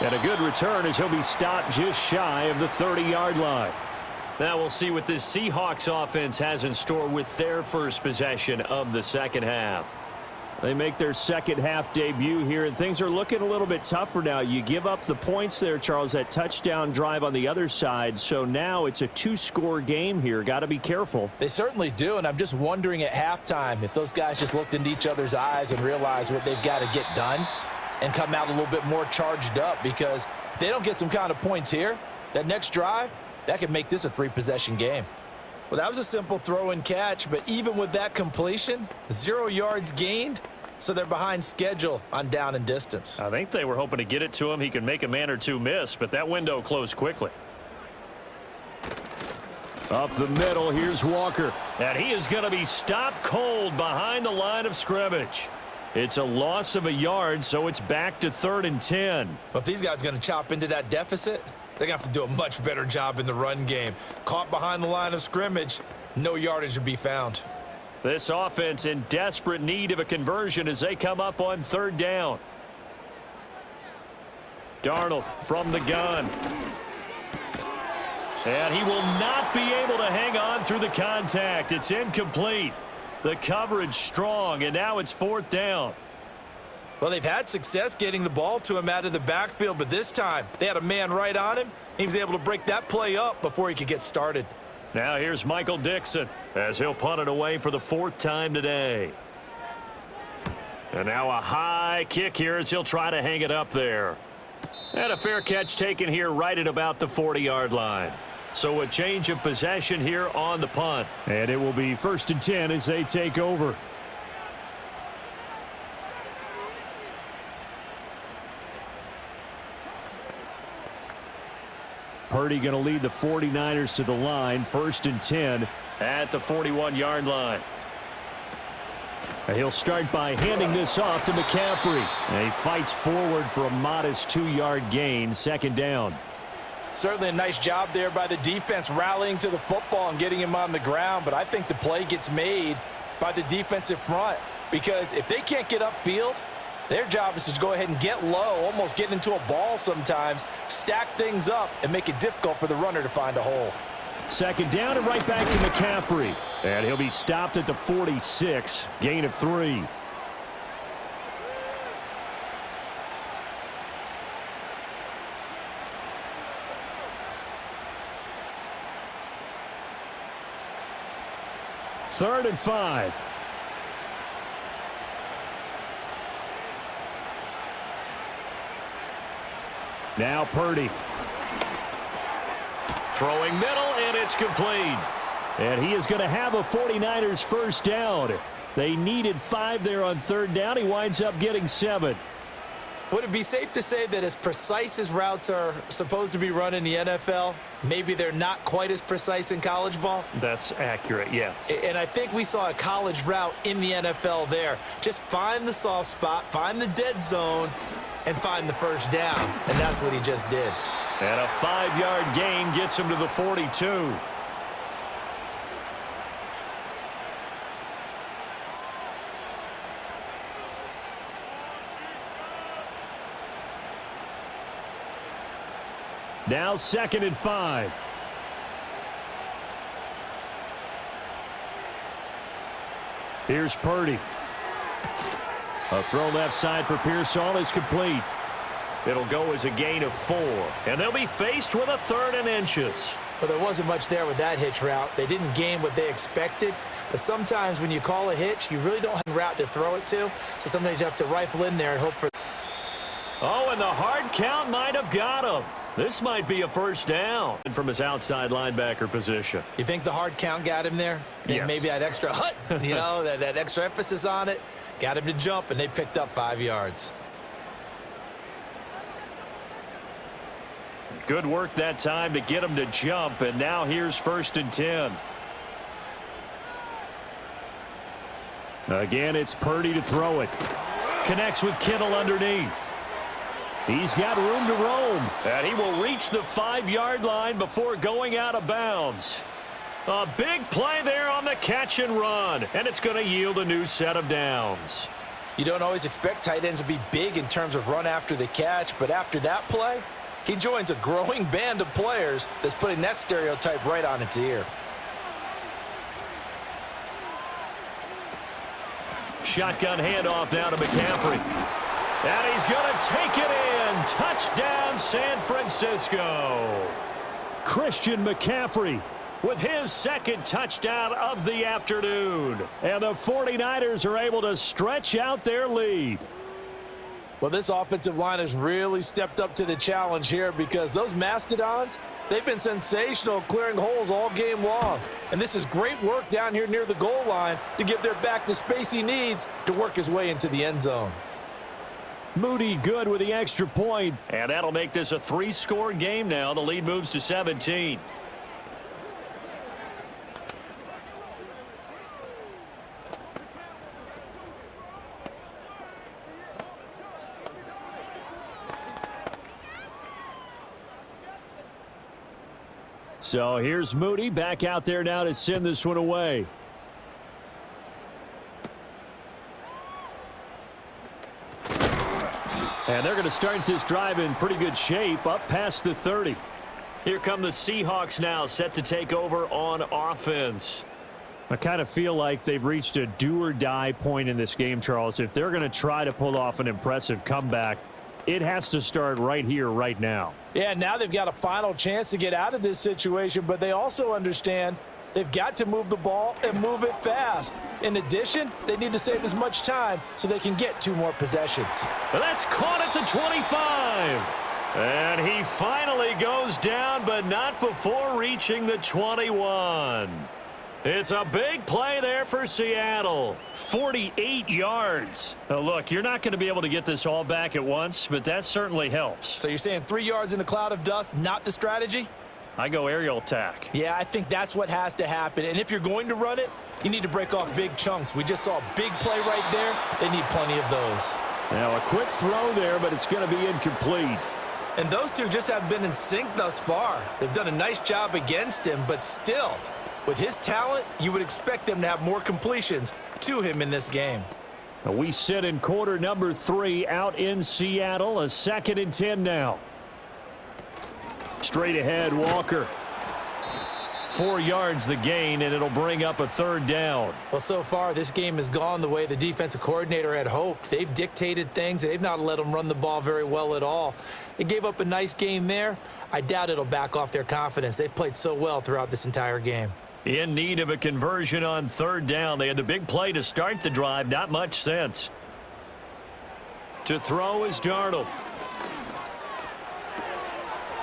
[SPEAKER 1] And a good return as he'll be stopped just shy of the 30-yard line.
[SPEAKER 2] Now we'll see what this Seahawks offense has in store with their first possession of the second half.
[SPEAKER 1] They make their second half debut here, and things are looking a little bit tougher now. You give up the points there, Charles, that touchdown drive on the other side. So now it's a two-score game here. Got to be careful.
[SPEAKER 3] They certainly do, and I'm just wondering at halftime if those guys just looked into each other's eyes and realized what they've got to get done and come out a little bit more charged up, because if they don't get some kind of points here, that next drive, that could make this a three-possession game. Well, that was a simple throw and catch, but even with that completion, 0 yards gained, so they're behind schedule on down and distance.
[SPEAKER 2] I think they were hoping to get it to him. He could make a man or two miss, but that window closed quickly.
[SPEAKER 1] Up the middle, here's Walker.
[SPEAKER 2] And he is going to be stopped cold behind the line of scrimmage. It's a loss of a yard, so it's back to 3rd and 10.
[SPEAKER 3] But if these guys are going to chop into that deficit, they're going to have to do a much better job in the run game. Caught behind the line of scrimmage, no yardage to be found.
[SPEAKER 2] This offense in desperate need of a conversion as they come up on 3rd down. Darnold from the gun. And he will not be able to hang on through the contact. It's incomplete. The coverage strong, and now it's 4th down.
[SPEAKER 3] Well, they've had success getting the ball to him out of the backfield, but this time they had a man right on him. He was able to break that play up before he could get started.
[SPEAKER 2] Now here's Michael Dixon as he'll punt it away for the 4th time today. And now a high kick here as he'll try to hang it up there. And a fair catch taken here right at about the 40-yard line. So a change of possession here on the punt.
[SPEAKER 1] And it will be 1st and 10 as they take over. Purdy going to lead the 49ers to the line. 1st and 10
[SPEAKER 2] at the 41-yard line.
[SPEAKER 1] And he'll start by handing this off to McCaffrey. And he fights forward for a modest 2-yard gain. 2nd down.
[SPEAKER 3] Certainly a nice job there by the defense rallying to the football and getting him on the ground, but I think the play gets made by the defensive front, because if they can't get upfield, their job is to go ahead and get low, almost get into a ball sometimes, stack things up, and make it difficult for the runner to find a hole.
[SPEAKER 1] 2nd down and right back to McCaffrey. And he'll be stopped at the 46. Gain of 3. Third and 5. Now Purdy.
[SPEAKER 2] Throwing middle, and it's complete.
[SPEAKER 1] And he is going to have a 49ers first down. They needed 5 there on 3rd down. He winds up getting 7.
[SPEAKER 3] Would it be safe to say that as precise as routes are supposed to be run in the NFL, maybe they're not quite as precise in college ball?
[SPEAKER 2] That's accurate, yeah.
[SPEAKER 3] And I think we saw a college route in the NFL there. Just find the soft spot, find the dead zone, and find the first down. And that's what he just did.
[SPEAKER 2] And a 5-yard gain gets him to the 42.
[SPEAKER 1] Now 2nd and 5. Here's Purdy. A throw left side for Pearsall is complete.
[SPEAKER 2] It'll go as a gain of 4. And they'll be faced with a 3rd and inches.
[SPEAKER 3] Well, there wasn't much there with that hitch route. They didn't gain what they expected. But sometimes when you call a hitch, you really don't have a route to throw it to. So sometimes you have to rifle in there and hope for...
[SPEAKER 1] Oh, and the hard count might have got him. This might be a first down from his outside linebacker position.
[SPEAKER 3] You think the hard count got him there?
[SPEAKER 1] Yes.
[SPEAKER 3] Maybe that extra hut, you know, that extra emphasis on it. Got him to jump, and they picked up 5 yards.
[SPEAKER 1] Good work that time to get him to jump, and now here's 1st and 10. Again, it's Purdy to throw it. Connects with Kittle underneath. He's got room to roam, and he will reach the 5-yard line before going out of bounds. A big play there on the catch and run, and it's going to yield a new set of downs.
[SPEAKER 3] You don't always expect tight ends to be big in terms of run after the catch, but after that play, he joins a growing band of players that's putting that stereotype right on its ear.
[SPEAKER 1] Shotgun handoff now to McCaffrey. And he's going to take it in. Touchdown, San Francisco. Christian McCaffrey with his 2nd touchdown of the afternoon. And the 49ers are able to stretch out their lead.
[SPEAKER 3] Well, this offensive line has really stepped up to the challenge here because those Mastodons, they've been sensational clearing holes all game long. And this is great work down here near the goal line to give their back the space he needs to work his way into the end zone.
[SPEAKER 1] Moody good with the extra point. And that'll make this a 3-score game now. The lead moves to 17. So here's Moody back out there now to send this one away. And they're going to start this drive in pretty good shape up past the 30. Here come the Seahawks now set to take over on offense. I kind of feel like they've reached a do-or-die point in this game, Charles. If they're going to try to pull off an impressive comeback, it has to start right here, right now.
[SPEAKER 3] Yeah, now they've got a final chance to get out of this situation, but they also understand they've got to move the ball and move it fast. In addition, they need to save as much time so they can get 2 more possessions.
[SPEAKER 1] That's caught at the 25. And he finally goes down, but not before reaching the 21. It's a big play there for Seattle. 48 yards. Now look, you're not going to be able to get this all back at once, but that certainly helps.
[SPEAKER 3] So you're saying 3 yards in a cloud of dust, not the strategy?
[SPEAKER 1] I go aerial attack.
[SPEAKER 3] Yeah, I think that's what has to happen. And if you're going to run it, you need to break off big chunks. We just saw a big play right there. They need plenty of those.
[SPEAKER 1] Now a quick throw there, but it's going to be incomplete.
[SPEAKER 3] And those two just haven't been in sync thus far. They've done a nice job against him, but still, with his talent, you would expect them to have more completions to him in this game.
[SPEAKER 1] Now we sit in quarter number 3 out in Seattle. A 2nd and 10 now. Straight ahead, Walker. 4 yards the gain, and it'll bring up a 3rd down.
[SPEAKER 3] Well, so far, this game has gone the way the defensive coordinator had hoped. They've dictated things, and they've not let them run the ball very well at all. They gave up a nice game there. I doubt it'll back off their confidence. They've played so well throughout this entire game.
[SPEAKER 1] In need of a conversion on 3rd down. They had the big play to start the drive. Not much sense. To throw is Darnold.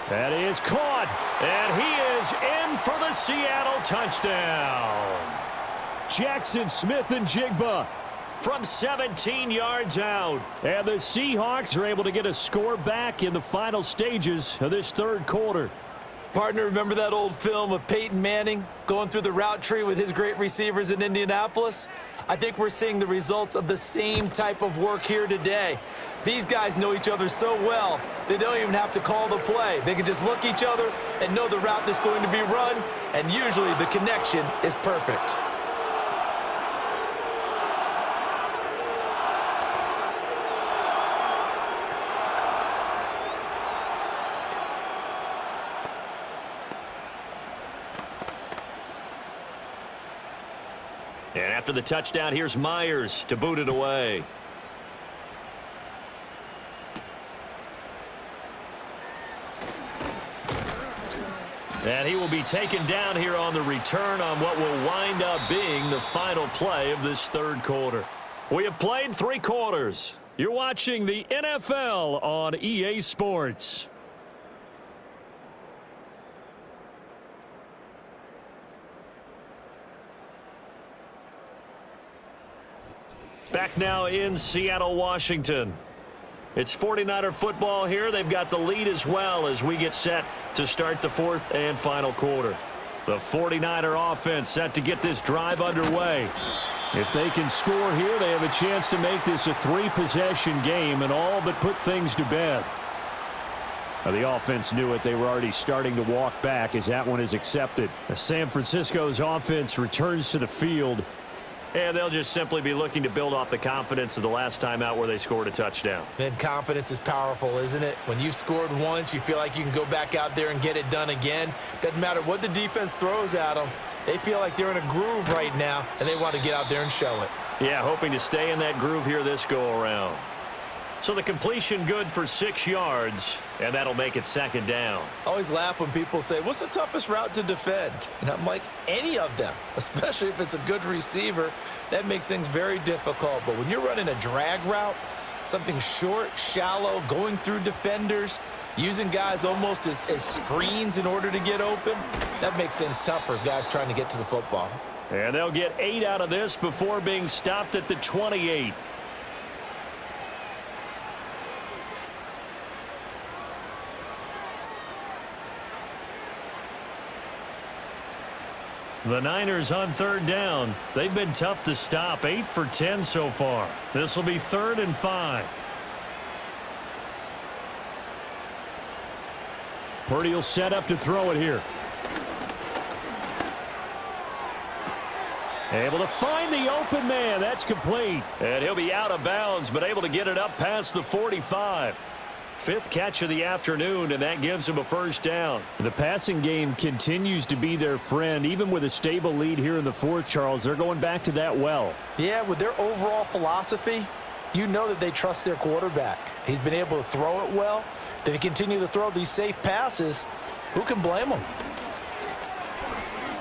[SPEAKER 1] That is caught. And he is in for the Seattle touchdown. Jackson Smith and Jigba from 17 yards out. And the Seahawks are able to get a score back in the final stages of this 3rd quarter.
[SPEAKER 3] Partner, remember that old film of Peyton Manning going through the route tree with his great receivers in Indianapolis? I think we're seeing the results of the same type of work here today. These guys know each other so well, they don't even have to call the play. They can just look each other and know the route that's going to be run, and usually the connection is perfect.
[SPEAKER 1] And after the touchdown, here's Myers to boot it away.
[SPEAKER 2] And he will be taken down here on the return on what will wind up being the final play of this third quarter. We have played 3 quarters. You're watching the NFL on EA Sports. Back now in Seattle, Washington. It's 49er football here. They've got the lead as well as we get set to start the fourth and final quarter. The 49er offense set to get this drive underway.
[SPEAKER 1] If they can score here, they have a chance to make this a 3-possession game and all but put things to bed. Now, the offense knew it. They were already starting to walk back as that one is accepted. San Francisco's offense returns to the field.
[SPEAKER 2] And they'll just simply be looking to build off the confidence of the last time out where they scored a touchdown.
[SPEAKER 3] Man, confidence is powerful, isn't it? When you've scored once, you feel like you can go back out there and get it done again. Doesn't matter what the defense throws at them. They feel like they're in a groove right now, and they want to get out there and show it.
[SPEAKER 2] Yeah, hoping to stay in that groove here this go-around. So the completion good for 6 yards, and that'll make it second down.
[SPEAKER 3] I always laugh when people say, what's the toughest route to defend? And I'm like, any of them, especially if it's a good receiver. That makes things very difficult. But when you're running a drag route, something short, shallow, going through defenders, using guys almost as screens in order to get open, that makes things tough for guys trying to get to the football.
[SPEAKER 2] And they'll get 8 out of this before being stopped at the 28. The Niners on third down. They've been tough to stop. 8 for 10 so far. This will be 3rd and 5.
[SPEAKER 1] Purdy will set up to throw it here. Able to find the open man. That's complete.
[SPEAKER 2] And he'll be out of bounds, but able to get it up past the 45. 5th catch of the afternoon, and that gives him a first down.
[SPEAKER 1] The passing game continues to be their friend. Even with a stable lead here in the fourth, Charles, they're going back to that well.
[SPEAKER 3] Yeah, with their overall philosophy, you know that they trust their quarterback. He's been able to throw it well. If they continue to throw these safe passes, who can blame them?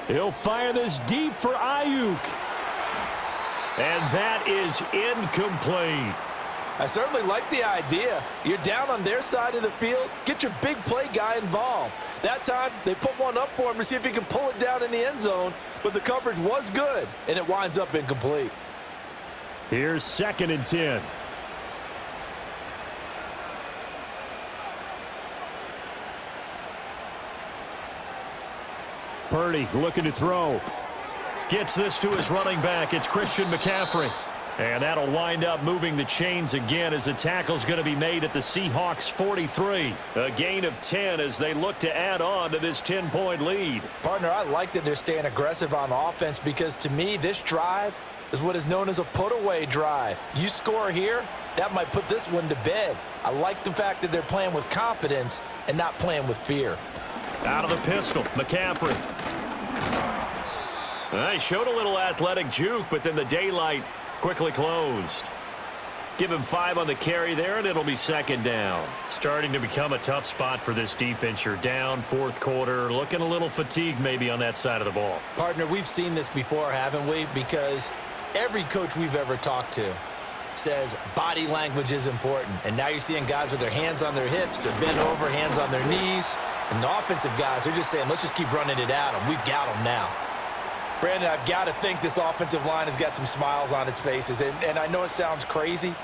[SPEAKER 1] He'll fire this deep for Ayuk.
[SPEAKER 2] And that is incomplete.
[SPEAKER 4] I certainly like the idea. You're down on their side of the field. Get your big play guy involved. That time, they put one up for him to see if he can pull it down in the end zone, but the coverage was good, and it winds up incomplete.
[SPEAKER 1] Here's 2nd and 10. Purdy looking to throw.
[SPEAKER 2] Gets this to his running back. It's Christian McCaffrey. And that'll wind up moving the chains again as the tackle's going to be made at the Seahawks 43. A gain of 10 as they look to add on to this 10-point lead.
[SPEAKER 3] Partner, I like that they're staying aggressive on offense because to me, this drive is what is known as a put-away drive. You score here, that might put this one to bed. I like the fact that they're playing with confidence and not playing with fear.
[SPEAKER 2] Out of the pistol, McCaffrey. He showed a little athletic juke, but then the daylight quickly closed. Give him 5 on the carry there, and it'll be 2nd down. Starting to become a tough spot for this defense. You're down, 4th quarter, looking a little fatigued maybe on that side of the ball.
[SPEAKER 3] Partner, we've seen this before, haven't we? Because every coach we've ever talked to says body language is important. And now you're seeing guys with their hands on their hips, they're bent over, hands on their knees. And the offensive guys, they're just saying, let's just keep running it at them. We've got them now. Brandon, I've got to think this offensive line has got some smiles on its faces. And I know it sounds crazy,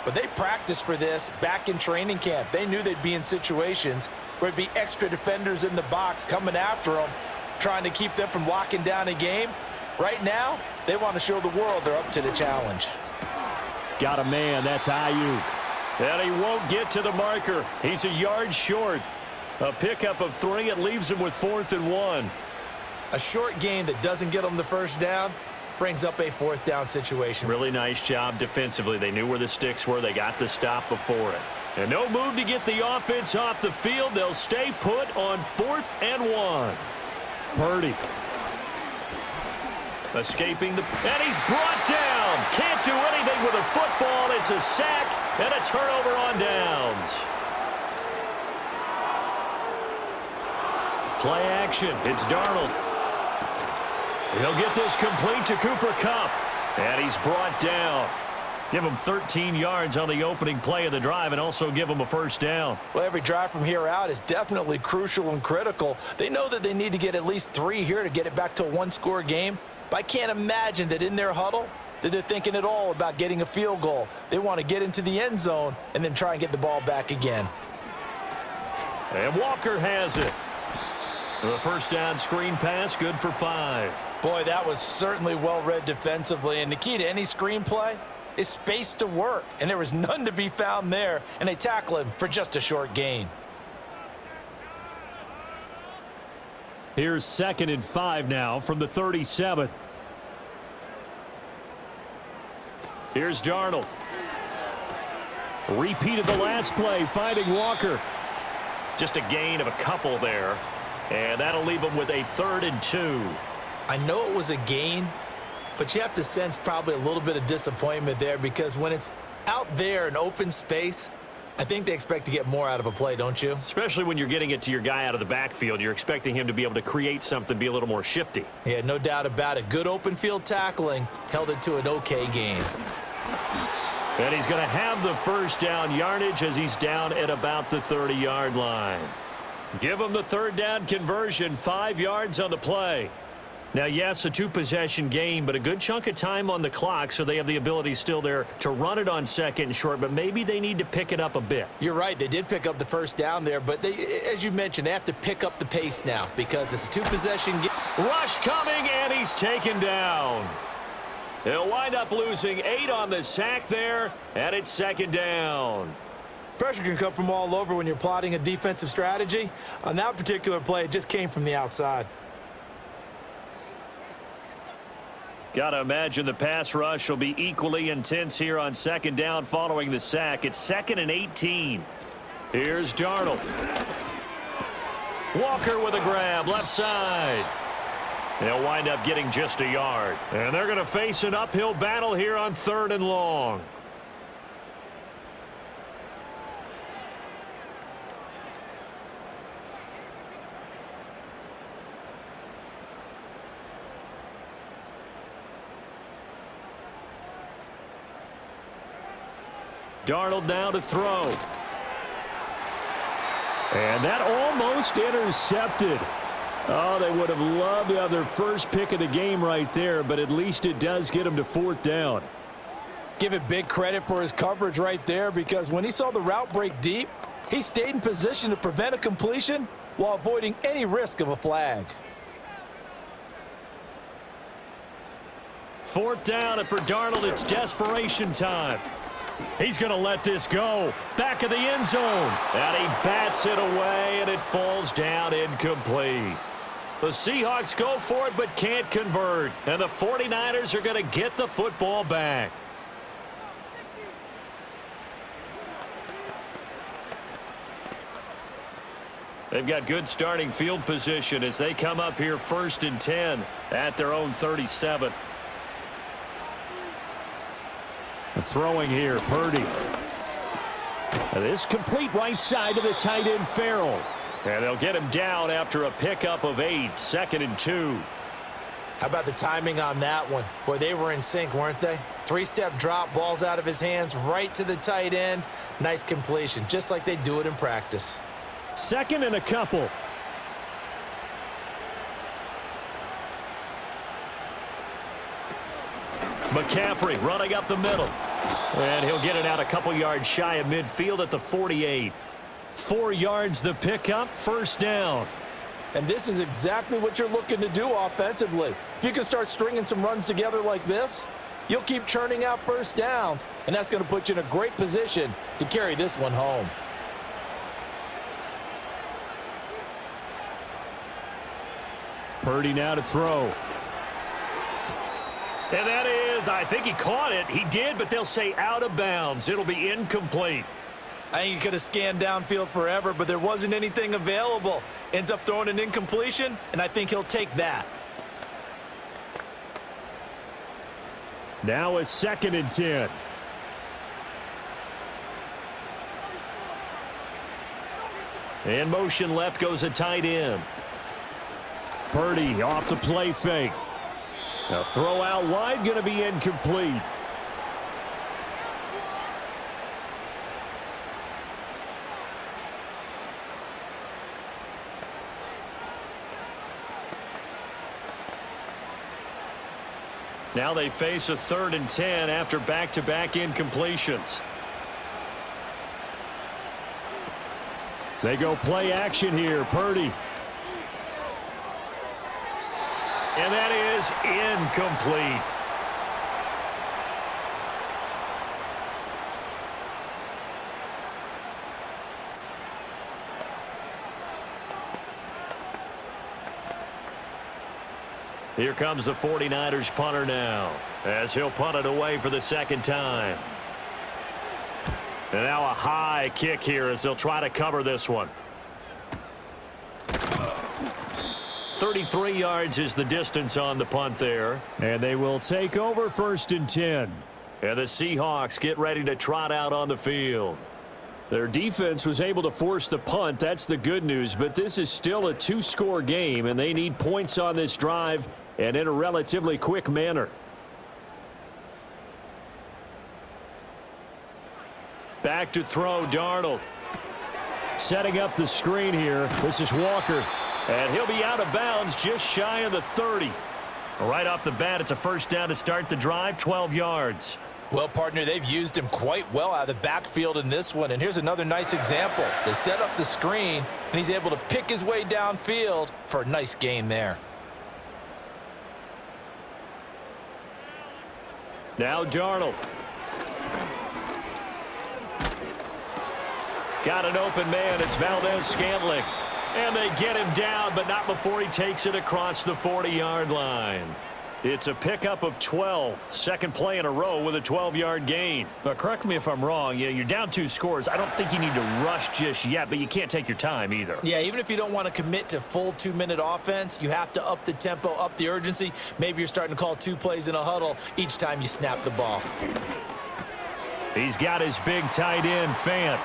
[SPEAKER 3] but they practiced for this back in training camp. They knew they'd be in situations where it'd be extra defenders in the box coming after them, trying to keep them from locking down a game. Right now, they want to show the world they're up to the challenge.
[SPEAKER 1] Got a man. That's Ayuk.
[SPEAKER 2] And he won't get to the marker. He's a yard short. A pickup of 3. It leaves him with 4th and 1.
[SPEAKER 3] A short gain that doesn't get them the first down brings up a 4th down situation.
[SPEAKER 2] Really nice job defensively. They knew where the sticks were. They got the stop before it. And no move to get the offense off the field. They'll stay put on 4th and 1.
[SPEAKER 1] Purdy.
[SPEAKER 2] Escaping and he's brought down. Can't do anything with a football. It's a sack and a turnover on downs. Play action. It's Darnold. He'll get this complete to Cooper Kupp. And he's brought down. Give him 13 yards on the opening play of the drive and also give him a first down.
[SPEAKER 3] Well, every drive from here out is definitely crucial and critical. They know that they need to get at least 3 here to get it back to a one-score game. But I can't imagine that in their huddle that they're thinking at all about getting a field goal. They want to get into the end zone and then try and get the ball back again.
[SPEAKER 2] And Walker has it. The first down screen pass, good for 5.
[SPEAKER 3] Boy, that was certainly well-read defensively. And the key to any screen play is space to work. And there was none to be found there. And they tackle him for just a short gain.
[SPEAKER 1] Here's 2nd and 5 now from the 37.
[SPEAKER 2] Here's Darnold.
[SPEAKER 1] Repeated the last play, finding Walker.
[SPEAKER 2] Just a gain of a couple there. And that'll leave them with a 3rd and 2.
[SPEAKER 3] I know it was a gain, but you have to sense probably a little bit of disappointment there because when it's out there in open space, I think they expect to get more out of a play, don't you?
[SPEAKER 2] Especially when you're getting it to your guy out of the backfield. You're expecting him to be able to create something, be a little more shifty.
[SPEAKER 3] Yeah, no doubt about it. Good open field tackling held it to an okay gain.
[SPEAKER 2] And he's going to have the first down yardage as he's down at about the 30-yard line. Give him the 3rd down conversion, 5 yards on the play. Now, yes, a 2-possession game, but a good chunk of time on the clock, so they have the ability still there to run it on 2nd and short, but maybe they need to pick it up a bit.
[SPEAKER 3] You're right. They did pick up the first down there, but they, as you mentioned, they have to pick up the pace now because it's a 2-possession game.
[SPEAKER 2] Rush coming, and he's taken down. He'll wind up losing 8 on the sack there, and it's 2nd down.
[SPEAKER 3] Pressure can come from all over when you're plotting a defensive strategy. On that particular play, it just came from the outside.
[SPEAKER 2] Got to imagine the pass rush will be equally intense here on 2nd down following the sack. It's 2nd and 18. Here's Darnold. Walker with a grab, left side. They'll wind up getting just a yard.
[SPEAKER 1] And they're going to face an uphill battle here on 3rd and long.
[SPEAKER 2] Darnold now to throw.
[SPEAKER 1] And that almost intercepted. Oh, they would have loved to have their first pick of the game right there, but at least it does get them to 4th down.
[SPEAKER 3] Give it big credit for his coverage right there because when he saw the route break deep, he stayed in position to prevent a completion while avoiding any risk of a flag.
[SPEAKER 2] 4th down, and for Darnold, it's desperation time. He's going to let this go. Back of the end zone. And he bats it away, and it falls down incomplete. The Seahawks go for it but can't convert. And the 49ers are going to get the football back. They've got good starting field position as they come up here 1st and 10 at their own 37.
[SPEAKER 1] Throwing here, Purdy. This complete right side to the tight end, Farrell.
[SPEAKER 2] And they'll get him down after a pickup of 8, 2nd and 2.
[SPEAKER 3] How about the timing on that one? Boy, they were in sync, weren't they? 3-step drop, balls out of his hands, right to the tight end. Nice completion, just like they do it in practice.
[SPEAKER 1] 2nd and a couple.
[SPEAKER 2] McCaffrey running up the middle. And he'll get it out a couple yards shy of midfield at the 48. 4 yards the pickup, 1st down.
[SPEAKER 3] And this is exactly what you're looking to do offensively. If you can start stringing some runs together like this, you'll keep churning out 1st downs, and that's going to put you in a great position to carry this one home.
[SPEAKER 1] Purdy now to throw.
[SPEAKER 2] And that is, I think he caught it. He did, but they'll say out of bounds. It'll be incomplete.
[SPEAKER 3] I think he could have scanned downfield forever, but there wasn't anything available. Ends up throwing an incompletion, and I think he'll take that.
[SPEAKER 1] Now a 2nd and 10.
[SPEAKER 2] In motion left goes a tight end.
[SPEAKER 1] Purdy off the play fake. A throw out wide, going to be incomplete.
[SPEAKER 2] Now they face a 3rd and 10 after back-to-back incompletions.
[SPEAKER 1] They go play action here. Purdy.
[SPEAKER 2] And that is incomplete. Here comes the 49ers punter now, as he'll punt it away for the 2nd time. And now a high kick here as they'll try to cover this one. 33 yards is the distance on the punt there.
[SPEAKER 1] And they will take over 1st and 10.
[SPEAKER 2] And the Seahawks get ready to trot out on the field.
[SPEAKER 1] Their defense was able to force the punt. That's the good news. But this is still a 2-score game, and they need points on this drive and in a relatively quick manner.
[SPEAKER 2] Back to throw, Darnold.
[SPEAKER 1] Setting up the screen here. This is Walker.
[SPEAKER 2] And he'll be out of bounds just shy of the 30. Right off the bat, it's a 1st down to start the drive, 12 yards.
[SPEAKER 3] Well, partner, they've used him quite well out of the backfield in this one. And here's another nice example. They set up the screen, and he's able to pick his way downfield for a nice gain there.
[SPEAKER 2] Now Darnold. Got an open man. It's Valdez-Scantling. And they get him down, but not before he takes it across the 40-yard line. It's a pickup of 12. 2nd play in a row with a 12-yard gain.
[SPEAKER 1] But correct me if I'm wrong. You're down 2 scores. I don't think you need to rush just yet, but you can't take your time either.
[SPEAKER 3] Yeah, even if you don't want to commit to full 2-minute offense, you have to up the tempo, up the urgency. Maybe you're starting to call 2 plays in a huddle each time you snap the ball.
[SPEAKER 1] He's got his big tight end, Fant.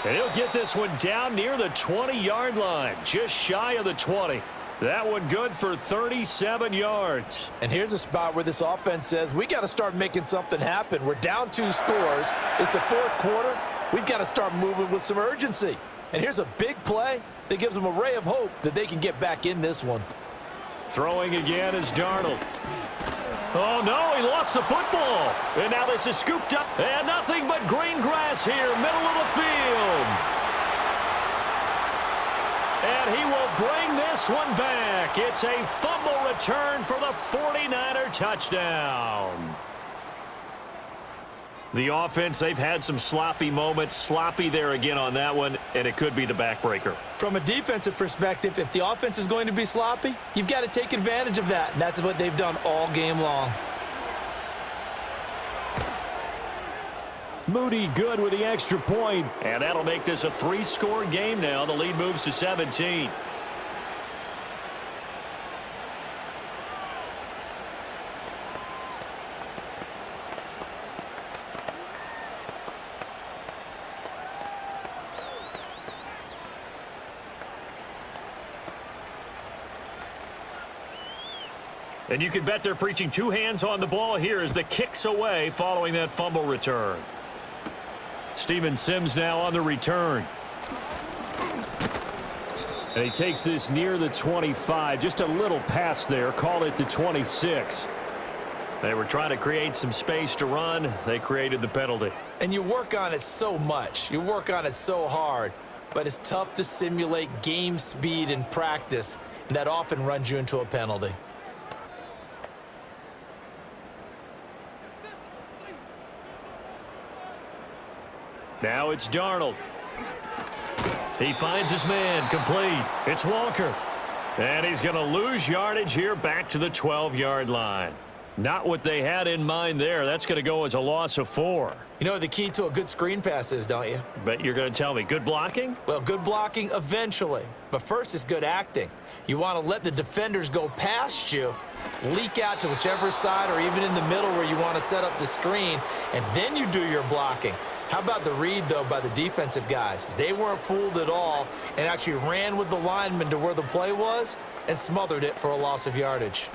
[SPEAKER 2] And he'll get this one down near the 20-yard line, just shy of the 20. That one good for 37 yards.
[SPEAKER 4] And here's a spot where this offense says, we got to start making something happen. We're down 2 scores. It's the 4th quarter. We've got to start moving with some urgency. And here's a big play that gives them a ray of hope that they can get back in this one.
[SPEAKER 2] Throwing again is Darnold. Oh, no, he lost the football. And now this is scooped up. And nothing but green grass here, middle of the field. And he will bring this one back. It's a fumble return for the 49er touchdown. The offense, they've had some sloppy moments. Sloppy there again on that one, and it could be the backbreaker.
[SPEAKER 3] From a defensive perspective, if the offense is going to be sloppy, you've got to take advantage of that. And that's what they've done all game long.
[SPEAKER 1] Moody good with the extra point.
[SPEAKER 2] And that'll make this a 3-score game now. The lead moves to 17. And you can bet they're preaching 2 hands on the ball here as the kick's away following that fumble return.
[SPEAKER 1] Steven Sims now on the return. And he takes this near the 25. Just a little pass there. Call it the 26.
[SPEAKER 2] They were trying to create some space to run. They created the penalty.
[SPEAKER 3] And you work on it so much. You work on it so hard. But it's tough to simulate game speed in practice. And that often runs you into a penalty.
[SPEAKER 2] Now it's Darnold. He finds his man, complete. It's Walker. And he's going to lose yardage here back to the 12-yard line. Not what they had in mind there. That's going to go as a loss of 4.
[SPEAKER 3] You know what the key to a good screen pass is, don't you?
[SPEAKER 2] Bet you're going to tell me. Good blocking?
[SPEAKER 3] Well, good blocking eventually. But first is good acting. You want to let the defenders go past you, leak out to whichever side or even in the middle where you want to set up the screen, and then you do your blocking. How about the read, though, by the defensive guys? They weren't fooled at all and actually ran with the lineman to where the play was and smothered it for a loss of yardage.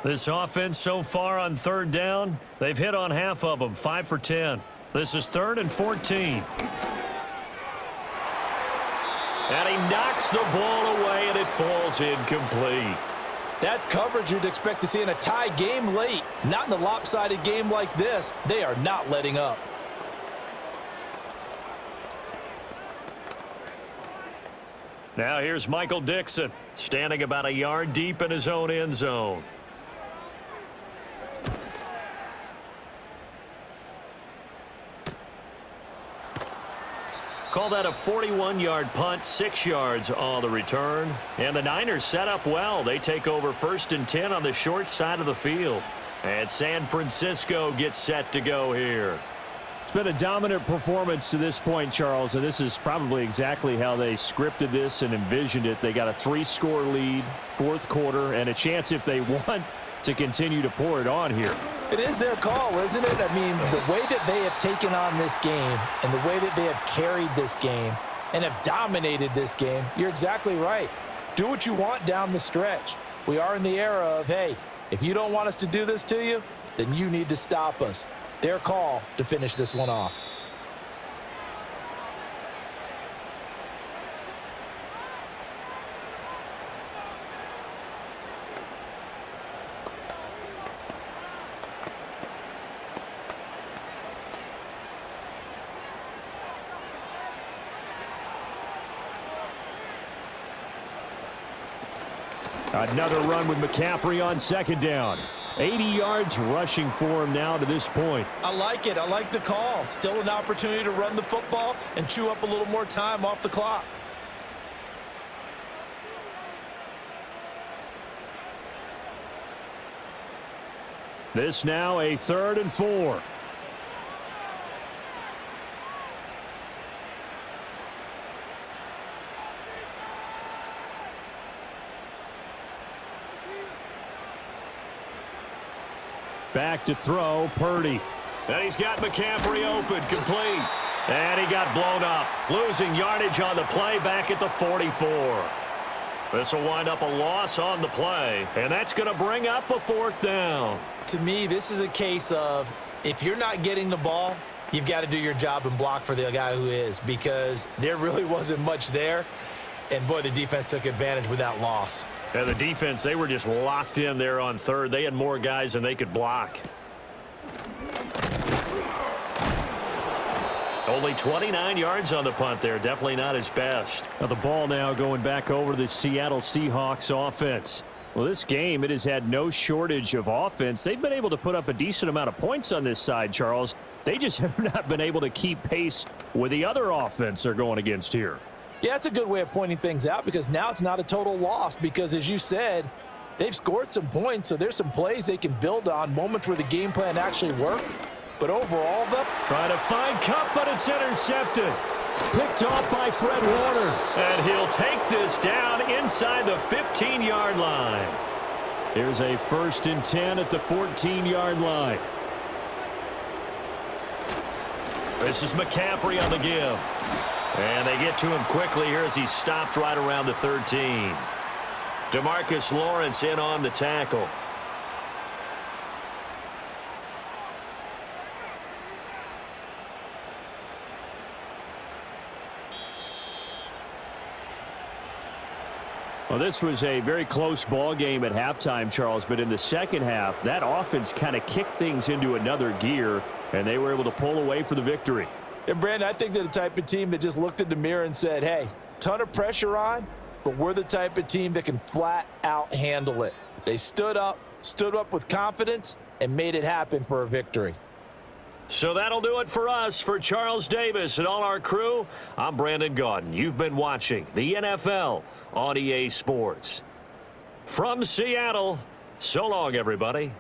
[SPEAKER 2] This offense so far on third down, they've hit on half of them, 5 for 10. This is 3rd and 14. And he knocks the ball away, and it falls incomplete.
[SPEAKER 4] That's coverage you'd expect to see in a tie game late. Not in a lopsided game like this. They are not letting up.
[SPEAKER 2] Now here's Michael Dixon, standing about a yard deep in his own end zone. Call that a 41-yard punt, 6 yards on the return. And the Niners set up well. They take over 1st and 10 on the short side of the field. And San Francisco gets set to go here.
[SPEAKER 1] It's been a dominant performance to this point, Charles, and this is probably exactly how they scripted this and envisioned it. They got a 3-score lead, 4th quarter, and a chance if they want to continue to pour it on here.
[SPEAKER 3] It is their call, isn't it? I mean, the way that they have taken on this game and the way that they have carried this game and have dominated this game, you're exactly right. Do what you want down the stretch. We are in the era of, hey, if you don't want us to do this to you, then you need to stop us. Their call to finish this one off.
[SPEAKER 1] Another run with McCaffrey on 2nd down. 80 yards rushing for him now to this point.
[SPEAKER 3] I like it. I like the call. Still an opportunity to run the football and chew up a little more time off the clock.
[SPEAKER 1] This now a 3rd and 4. Back to throw, Purdy.
[SPEAKER 2] And he's got McCaffrey open, complete. And he got blown up, losing yardage on the play back at the 44. This will wind up a loss on the play, and that's going to bring up a 4th down.
[SPEAKER 3] To me, this is a case of if you're not getting the ball, you've got to do your job and block for the guy who is, because there really wasn't much there. And, boy, the defense took advantage with that loss.
[SPEAKER 2] And the defense, they were just locked in there on 3rd. They had more guys than they could block. Only 29 yards on the punt there. Definitely not his best.
[SPEAKER 1] Now the ball now going back over to the Seattle Seahawks offense. Well, this game, it has had no shortage of offense. They've been able to put up a decent amount of points on this side, Charles. They just have not been able to keep pace with the other offense they're going against here.
[SPEAKER 3] Yeah, that's a good way of pointing things out, because now it's not a total loss, because as you said, they've scored some points, so there's some plays they can build on, moments where the game plan actually worked. But overall, though,
[SPEAKER 1] trying to find Cup, but it's intercepted. Picked off by Fred Warner.
[SPEAKER 2] And he'll take this down inside the 15-yard line.
[SPEAKER 1] Here's a 1st and 10 at the 14-yard line.
[SPEAKER 2] This is McCaffrey on the give. And they get to him quickly here as he's stopped right around the 13. DeMarcus Lawrence in on the tackle.
[SPEAKER 1] Well, this was a very close ball game at halftime, Charles, but in the second half, that offense kind of kicked things into another gear, and they were able to pull away for the victory.
[SPEAKER 3] And, Brandon, I think they're the type of team that just looked in the mirror and said, hey, ton of pressure on, but we're the type of team that can flat out handle it. They stood up with confidence, and made it happen for a victory.
[SPEAKER 2] So that'll do it for us. For Charles Davis and all our crew, I'm Brandon Gaudin. You've been watching the NFL on EA Sports. From Seattle, so long, everybody.